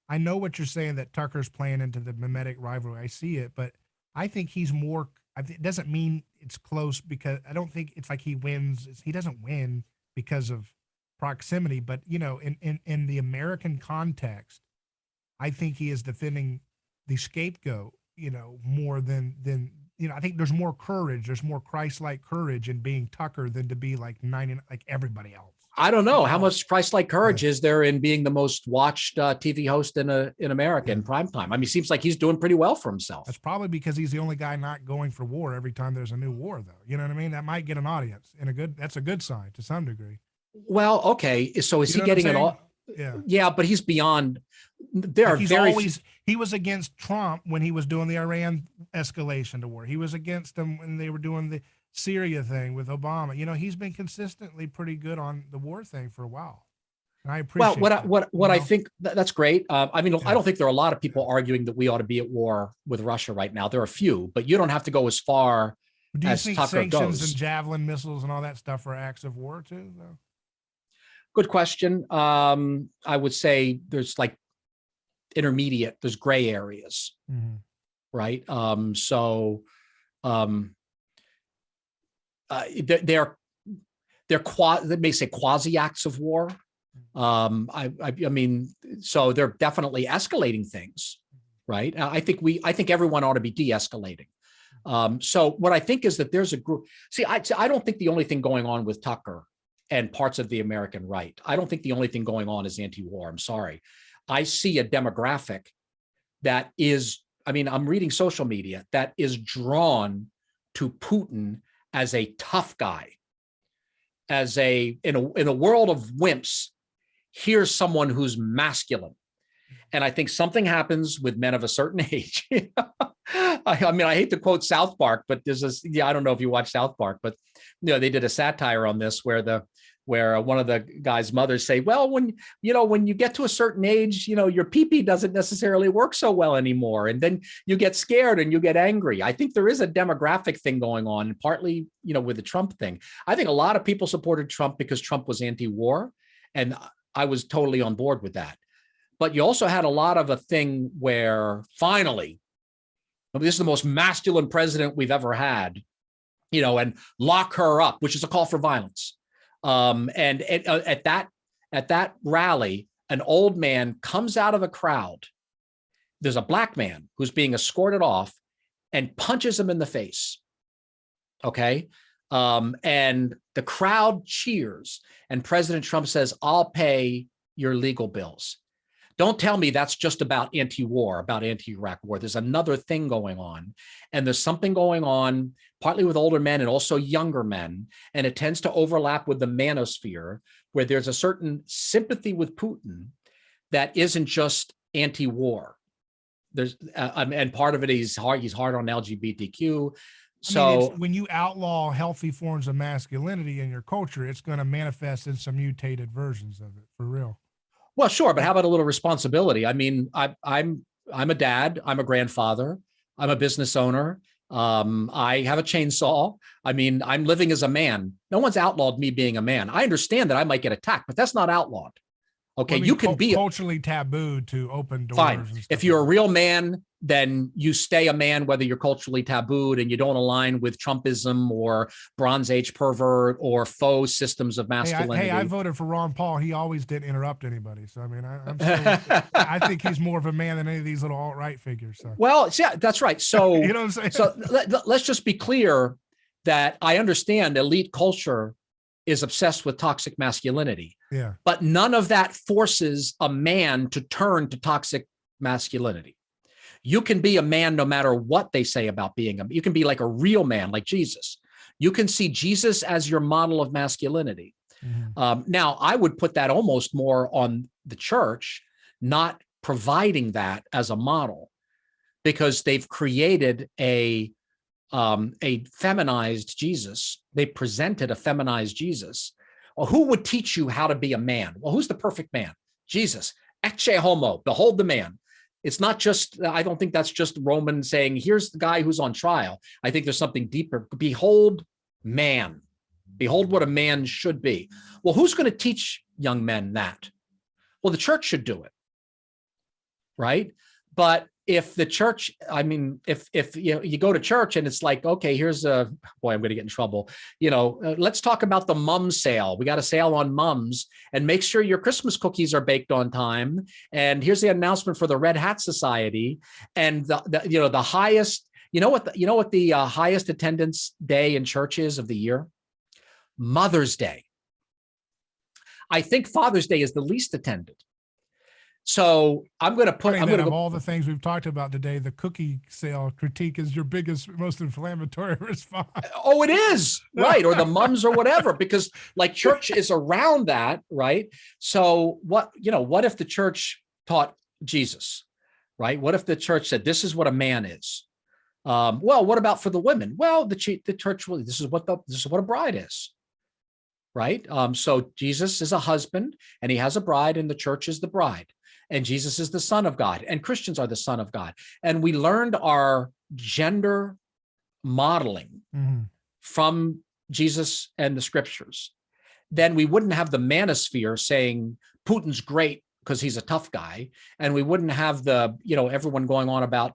I know what you're saying that Tucker's playing into the mimetic rivalry. I see it, but I think he's more. It doesn't mean it's close because I don't think it's like he wins. He doesn't win because of proximity, but in the American context, I think he is defending the scapegoat, more than I think there's more courage, there's more Christ-like courage in being Tucker than to be like everybody else. I don't know how much Christ-like courage is there in being the most watched TV host in America in prime time. I mean, it seems like he's doing pretty well for himself. That's probably because he's the only guy not going for war every time there's a new war, though. You know what I mean? That might get an audience, that's a good sign to some degree. Well, okay. So is he getting it all? Yeah, but he's beyond. There are he was against Trump when he was doing the Iran escalation to war. He was against him when they were doing the Syria thing with Obama. He's been consistently pretty good on the war thing for a while. And I appreciate what I think that's great. I mean, I don't think there are a lot of people arguing that we ought to be at war with Russia right now. There are a few, but you don't have to go as far Do you as think Tucker sanctions goes. and javelin missiles and all that stuff are acts of war too, though? Good question. I would say there's like intermediate, there's gray areas, right? They may say quasi acts of war. I mean, so they're definitely escalating things, right? I think everyone ought to be de-escalating. So what I think is that there's a group. See, I don't think the only thing going on with Tucker and parts of the American right, I don't think the only thing going on is anti-war. I'm sorry. I see a demographic that is, I mean, I'm reading social media that is drawn to Putin as a tough guy, as in a world of wimps. Here's someone who's masculine. And I think something happens with men of a certain age. I mean, I hate to quote South Park, but there's this, I don't know if you watch South Park, but they did a satire on this where one of the guy's mothers say, well, when you get to a certain age, your pee-pee doesn't necessarily work so well anymore. And then you get scared and you get angry. I think there is a demographic thing going on, partly, with the Trump thing. I think a lot of people supported Trump because Trump was anti-war. And I was totally on board with that. But you also had a lot of a thing where finally, this is the most masculine president we've ever had, and lock her up, which is a call for violence. And at that rally, an old man comes out of the crowd. There's a black man who's being escorted off and punches him in the face. Okay. And the crowd cheers. And President Trump says, I'll pay your legal bills. Don't tell me that's just about anti-war, about anti-Iraq war. There's another thing going on. And there's something going on partly with older men and also younger men. And it tends to overlap with the manosphere, where there's a certain sympathy with Putin that isn't just anti-war. There's and part of it, he's hard on LGBTQ. So I mean, when you outlaw healthy forms of masculinity in your culture, it's going to manifest in some mutated versions of it, for real. Well, sure, but how about a little responsibility? I mean, I'm a dad, I'm a grandfather, I'm a business owner. I have a chainsaw. I mean, I'm living as a man. No one's outlawed me being a man. I understand that I might get attacked, but that's not outlawed. Okay, well, I mean, you can be culturally tabooed to open doors. Fine. And stuff if you're like a real man, then you stay a man, whether you're culturally tabooed and you don't align with Trumpism or Bronze Age pervert or faux systems of masculinity. Hey, I voted for Ron Paul. He always didn't interrupt anybody. So, I mean, I'm still, I think he's more of a man than any of these little alt-right figures. So. Well, yeah, that's right. So, you know what I'm saying? So let's just be clear that I understand elite culture is obsessed with toxic masculinity. Yeah. But none of that forces a man to turn to toxic masculinity. You can be a man no matter what they say about being you can be like a real man, like Jesus. You can see Jesus as your model of masculinity. Mm-hmm. Now, I would put that almost more on the church, not providing that as a model, because they've created a feminized Jesus. They presented a feminized Jesus. Well, who would teach you how to be a man? Well, who's the perfect man? Jesus. Ecce homo, behold the man. It's not just, I don't think that's just Roman saying, here's the guy who's on trial. I think there's something deeper. Behold man. Behold what a man should be. Well, who's going to teach young men that? Well, the church should do it, right? But if the church, I mean, if you go to church and it's like, okay, here's a, boy, I'm going to get in trouble. Let's talk about the mum sale. We got a sale on mums, and make sure your Christmas cookies are baked on time. And here's the announcement for the Red Hat Society. And the highest, you know what the highest attendance day in church is of the year? Mother's Day. I think Father's Day is the least attended. So I'm going to put. Of all the things we've talked about today, the cookie sale critique is your biggest, most inflammatory response. Oh, it is, right? Or the mums or whatever, because like church is around that, right? So what if the church taught Jesus, right? What if the church said, this is what a man is? Well, what about for the women? Well, the church, well, this is what a bride is, right? So Jesus is a husband and he has a bride, and the church is the bride. And Jesus is the Son of God, and Christians are the Son of God. And we learned our gender modeling from Jesus and the scriptures. Then we wouldn't have the manosphere saying Putin's great because he's a tough guy. And we wouldn't have everyone going on about,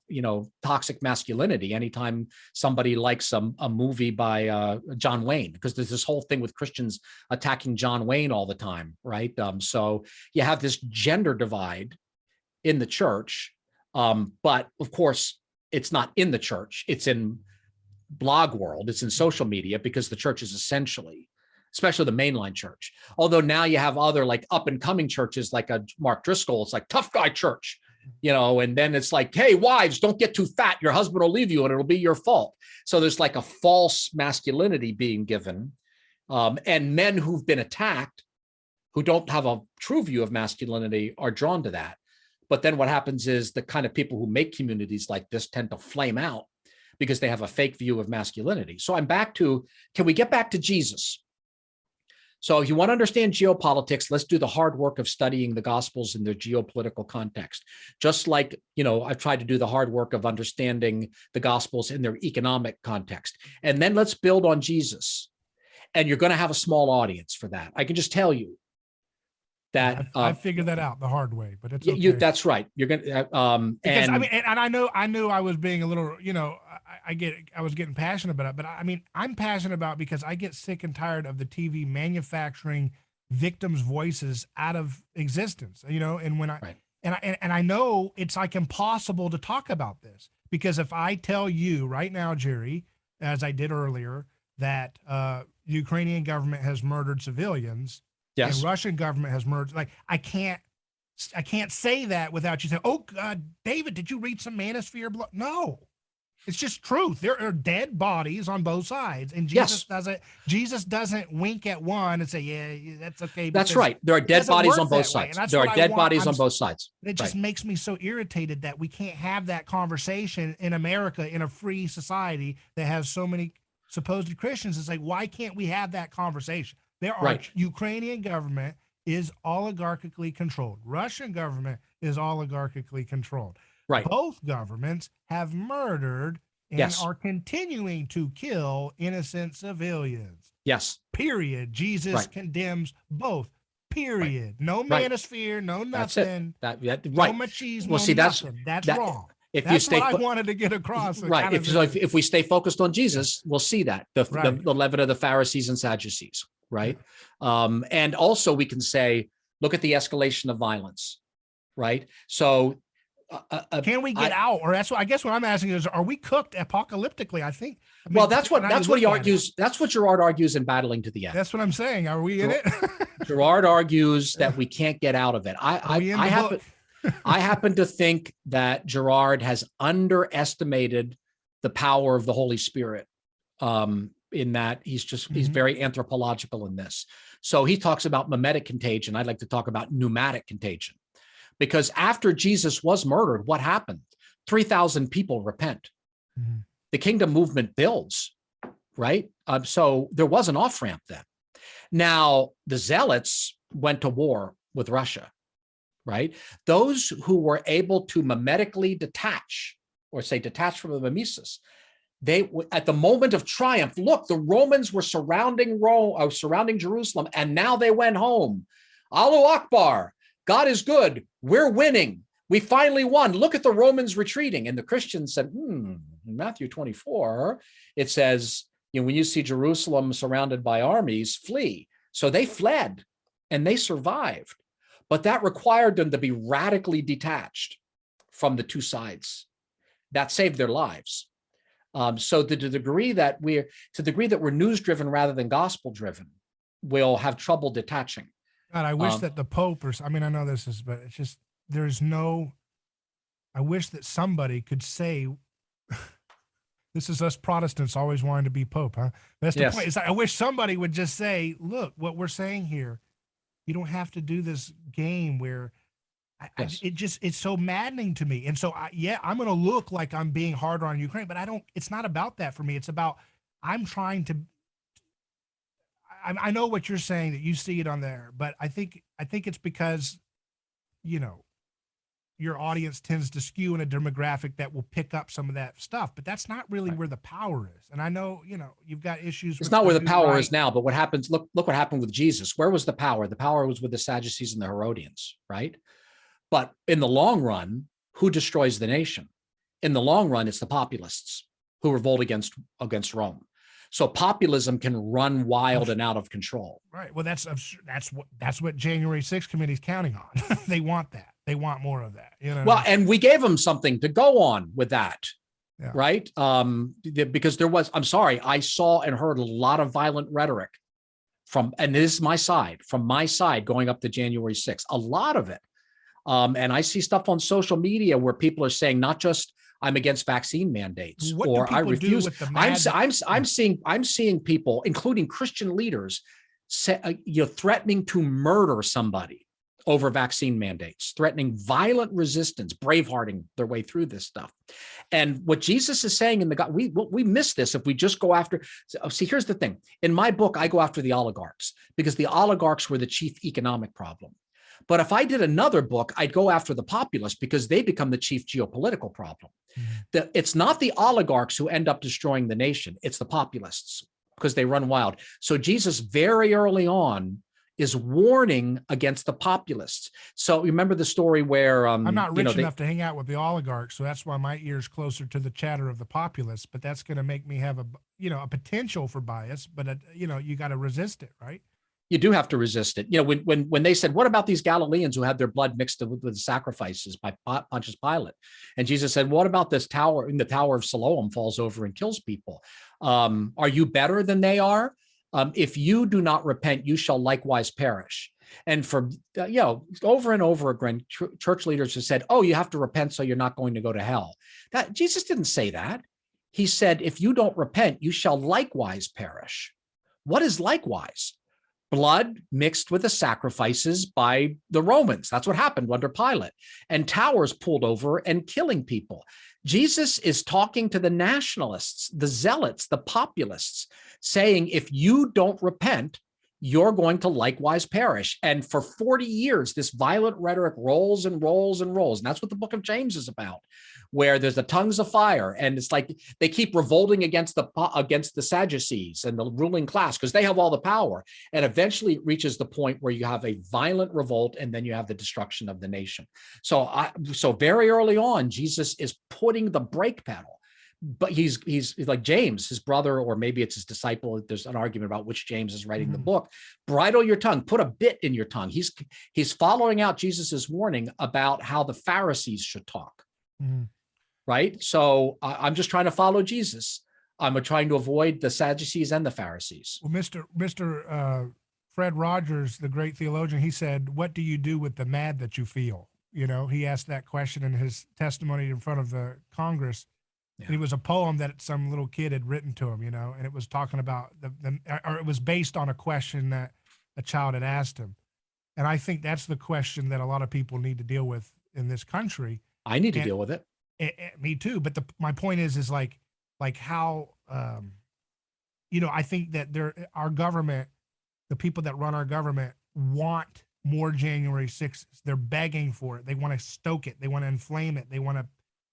toxic masculinity anytime somebody likes a movie by John Wayne, because there's this whole thing with Christians attacking John Wayne all the time, right? So you have this gender divide in the church. But of course, it's not in the church. It's in blog world. It's in social media, because the church is essentially, especially the mainline church. Although now you have other like up and coming churches like a Mark Driscoll. It's like tough guy church, and then it's like, hey, wives, don't get too fat. Your husband will leave you and it'll be your fault. So there's like a false masculinity being given. And men who've been attacked, who don't have a true view of masculinity, are drawn to that. But then what happens is the kind of people who make communities like this tend to flame out because they have a fake view of masculinity. So I'm back to, can we get back to Jesus? So if you want to understand geopolitics, let's do the hard work of studying the Gospels in their geopolitical context. Just like, I've tried to do the hard work of understanding the Gospels in their economic context. And then let's build on Jesus. And you're going to have a small audience for that. I can just tell you that. I figured that out the hard way, but it's okay. That's right. You're going to, because I knew I was being a little, I was getting passionate about it, but I mean, I'm passionate about, because I get sick and tired of the TV manufacturing victims' voices out of existence, and when and I know it's like impossible to talk about this, because if I tell you right now, Jerry, as I did earlier, that the Ukrainian government has murdered civilians, yes, and Russian government has murdered, like, I can't I can't say that without you saying, "Oh, David, did you read some manosphere?" No, it's just truth. There are dead bodies on both sides, and Yes, Jesus doesn't wink at one and say, "Yeah, that's okay." that's Because right. There are it dead doesn't bodies work on both that way, and sides. that's There are what I dead want. bodies on both sides. It just makes me so irritated that we can't have that conversation in America, in a free society that has so many supposed Christians. It's like, why can't we have that conversation? There are Right. Ukrainian government is oligarchically controlled. Russian government is oligarchically controlled. Right. Both governments have murdered and Yes. are continuing to kill innocent civilians. Yes. Period. Jesus Right. condemns both. Right. Period. No Right. manosphere, no That's it. nothing. That No right. machismo, Well, see, nothing. That's that wrong. if you That's stay what I wanted to get across. right. If we stay focused on Jesus, we'll see that the Right. leaven of the Pharisees and Sadducees. Right. And also we can say, look at the escalation of violence. Right. So can we get out? Or that's what I guess what I'm asking is, are we cooked apocalyptically? I mean, well, that's what he argues. That's what Girard argues in Battling to the End. That's what I'm saying. Are we in it? Girard argues that we can't get out of it. I happen to think that Girard has underestimated the power of the Holy Spirit, in that he's very anthropological in this. So he talks about mimetic contagion. I'd like to talk about pneumatic contagion, because after Jesus was murdered, what happened? 3,000 people repent. Mm-hmm. The kingdom movement builds, right? So there was an off-ramp then. Now, the zealots went to war with Russia, right? Those who were able to mimetically detach, or say detach from the mimesis, they, at the moment of triumph, look, the Romans were surrounding Jerusalem, and now they went home. Allahu Akbar, God is good, we're winning. We finally won. Look at the Romans retreating. And the Christians said, in Matthew 24, it says, when you see Jerusalem surrounded by armies, flee. So they fled and they survived. But that required them to be radically detached from the two sides. That saved their lives. So to the degree that we're news driven rather than gospel driven, we'll have trouble detaching. God, I wish that the Pope, I know this is, but it's just, I wish that somebody could say, this is us Protestants always wanting to be Pope, huh? That's the point. I wish somebody would just say, look, what we're saying here, you don't have to do this game where it's so maddening to me. And so I'm going to look like I'm being harder on Ukraine, but it's not about that for me. It's about, I'm trying to, I know what you're saying, that you see it on there, but I think it's because, your audience tends to skew in a demographic that will pick up some of that stuff, but that's not really where the power is. And I know, you've got issues. It's not where the power is now, but what happens, look what happened with Jesus. Where was the power? The power was with the Sadducees and the Herodians, right? But in the long run, who destroys the nation? In the long run, it's the populists who revolt against Rome. So populism can run wild and out of control. Right. Well, that's what January 6th committee is counting on. They want that. They want more of that. Well, and we gave them something to go on with that, right? Because I saw and heard a lot of violent rhetoric and this is from my side going up to January 6th, a lot of it. And I see stuff on social media where people are saying not just I'm against vaccine mandates or I refuse. I'm seeing people, including Christian leaders, threatening to murder somebody over vaccine mandates, threatening violent resistance, bravehearting their way through this stuff. And what Jesus is saying in the God, we miss this if we just go after. See, here's the thing. In my book, I go after the oligarchs because the oligarchs were the chief economic problem. But if I did another book, I'd go after the populists because they become the chief geopolitical problem. Mm-hmm. It's not the oligarchs who end up destroying the nation. It's the populists because they run wild. So Jesus very early on is warning against the populists. So remember the story where I'm not rich enough to hang out with the oligarchs, so that's why my ear's closer to the chatter of the populists. But that's going to make me have a potential for bias. But you got to resist it, right? You do have to resist it. When they said, what about these Galileans who had their blood mixed with sacrifices by Pontius Pilate? And Jesus said, what about this tower? The Tower of Siloam falls over and kills people. Are you better than they are? If you do not repent, you shall likewise perish. And for, over and over again, church leaders have said, oh, you have to repent so you're not going to go to hell. That Jesus didn't say that. He said, if you don't repent, you shall likewise perish. What is likewise? Blood mixed with the sacrifices by the Romans. That's what happened under Pilate. And towers pulled over and killing people. Jesus is talking to the nationalists, the zealots, the populists, saying, if you don't repent, you're going to likewise perish. And for 40 years, this violent rhetoric rolls and rolls and rolls. And that's what the book of James is about, where there's the tongues of fire. And it's like they keep revolting against the Sadducees and the ruling class because they have all the power. And eventually it reaches the point where you have a violent revolt and then you have the destruction of the nation. So very early on, Jesus is putting the brake pedal. But he's like James, his brother, or maybe it's his disciple. There's an argument about which James is writing the book. Bridle your tongue, put a bit in your tongue. He's following out Jesus's warning about how the Pharisees should talk, right? So I'm just trying to follow Jesus. I'm trying to avoid the Sadducees and the Pharisees. Well, Mr. Fred Rogers, the great theologian, he said, "What do you do with the mad that you feel?" He asked that question in his testimony in front of the Congress. Yeah. It was a poem that some little kid had written to him, and it was talking about or it was based on a question that a child had asked him. And I think that's the question that a lot of people need to deal with in this country. I need to deal with it. Me too. But my point is like how, I think that our government, the people that run our government want more January 6th. They're begging for it. They want to stoke it. They want to inflame it. They want to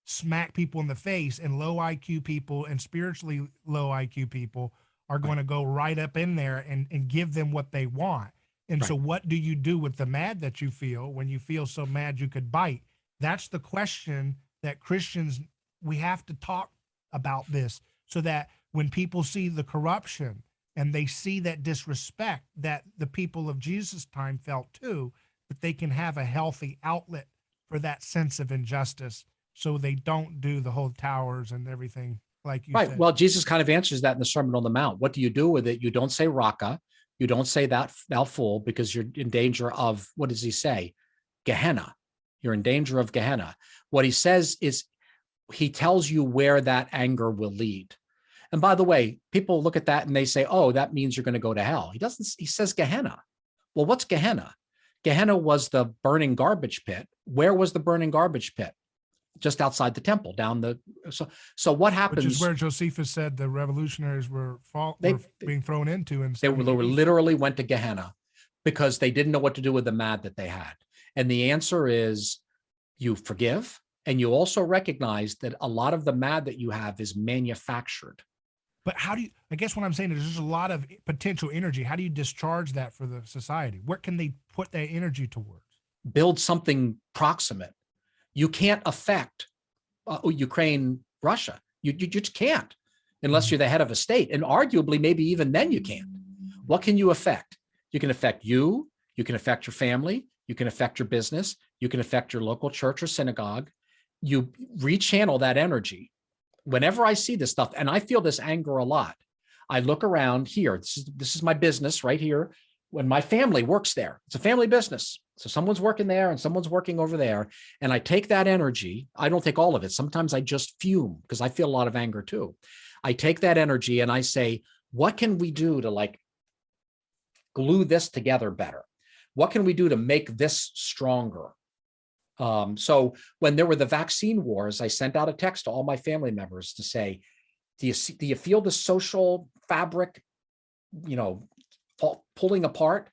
smack people in the face, and low IQ people and spiritually low IQ people are going to go right up in there and give them what they want. And so what do you do with the mad that you feel when you feel so mad you could bite? That's the question that Christians, we have to talk about this so that when people see the corruption and they see that disrespect that the people of Jesus' time felt too, that they can have a healthy outlet for that sense of injustice, so they don't do the whole towers and everything like you said. Well, Jesus kind of answers that in the Sermon on the Mount. What do you do with it? You don't say raka. You don't say thou fool, because you're in danger of, what does he say? Gehenna. You're in danger of Gehenna. What he says is he tells you where that anger will lead. And by the way, people look at that and they say, oh, that means you're going to go to hell. He says Gehenna. Well, what's Gehenna? Gehenna was the burning garbage pit. Where was the burning garbage pit? Just outside the temple, so what happens? Which is where Josephus said the revolutionaries were being thrown into, and they literally went to Gehenna because they didn't know what to do with the mad that they had. And the answer is you forgive, and you also recognize that a lot of the mad that you have is manufactured. But how do you? I guess what I'm saying is there's a lot of potential energy. How do you discharge that for the society? Where can they put that energy towards? Build something proximate. You can't affect Ukraine, Russia. You just can't unless you're the head of a state. And arguably, maybe even then you can't. What can you affect? You can affect you can affect your family, you can affect your business, you can affect your local church or synagogue. You rechannel that energy. Whenever I see this stuff, and I feel this anger a lot, I look around here. This is my business right here. When my family works there, it's a family business. So someone's working there and someone's working over there. And I take that energy. I don't take all of it. Sometimes I just fume because I feel a lot of anger too. I take that energy and I say, what can we do to glue this together better? What can we do to make this stronger? So when there were the vaccine wars, I sent out a text to all my family members to say, do you feel the social fabric, pulling apart?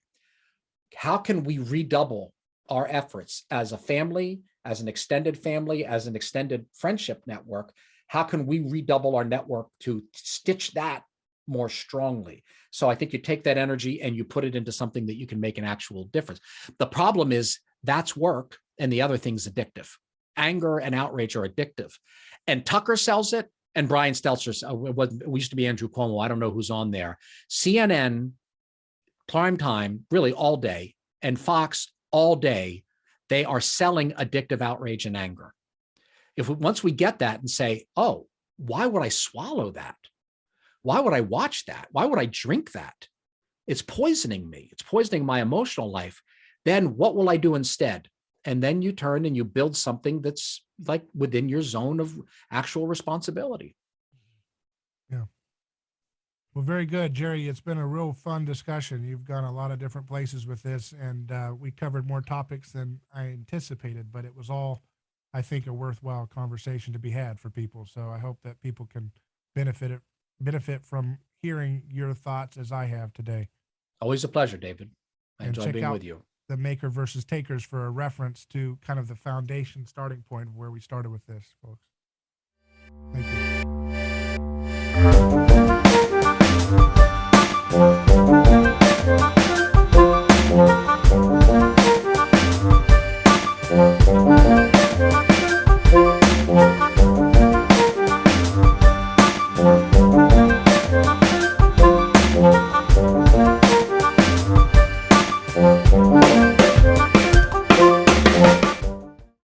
How can we redouble our efforts as a family, as an extended family, as an extended friendship network? How can we redouble our network to stitch that more strongly? So I think you take that energy and you put it into something that you can make an actual difference. The problem is that's work, and the other thing's addictive. Anger and outrage are addictive. And Tucker sells it, and Brian Stelter, we used to be Andrew Cuomo, I don't know who's on there. CNN, prime time, really all day, and Fox all day, they are selling addictive outrage and anger. Once we get that and say, oh, why would I swallow that? Why would I watch that? Why would I drink that? It's poisoning me. It's poisoning my emotional life. then what will I do instead? And then you turn and you build something that's like within your zone of actual responsibility. Yeah. Well, very good, Jerry. It's been a real fun discussion. You've gone a lot of different places with this, and we covered more topics than I anticipated, but it was all, I think, a worthwhile conversation to be had for people. So I hope that people can benefit from hearing your thoughts as I have today. Always a pleasure, David. I And enjoy check being out with you. the maker versus takers for a reference to kind of the foundation starting point of where we started with this, folks. Thank you.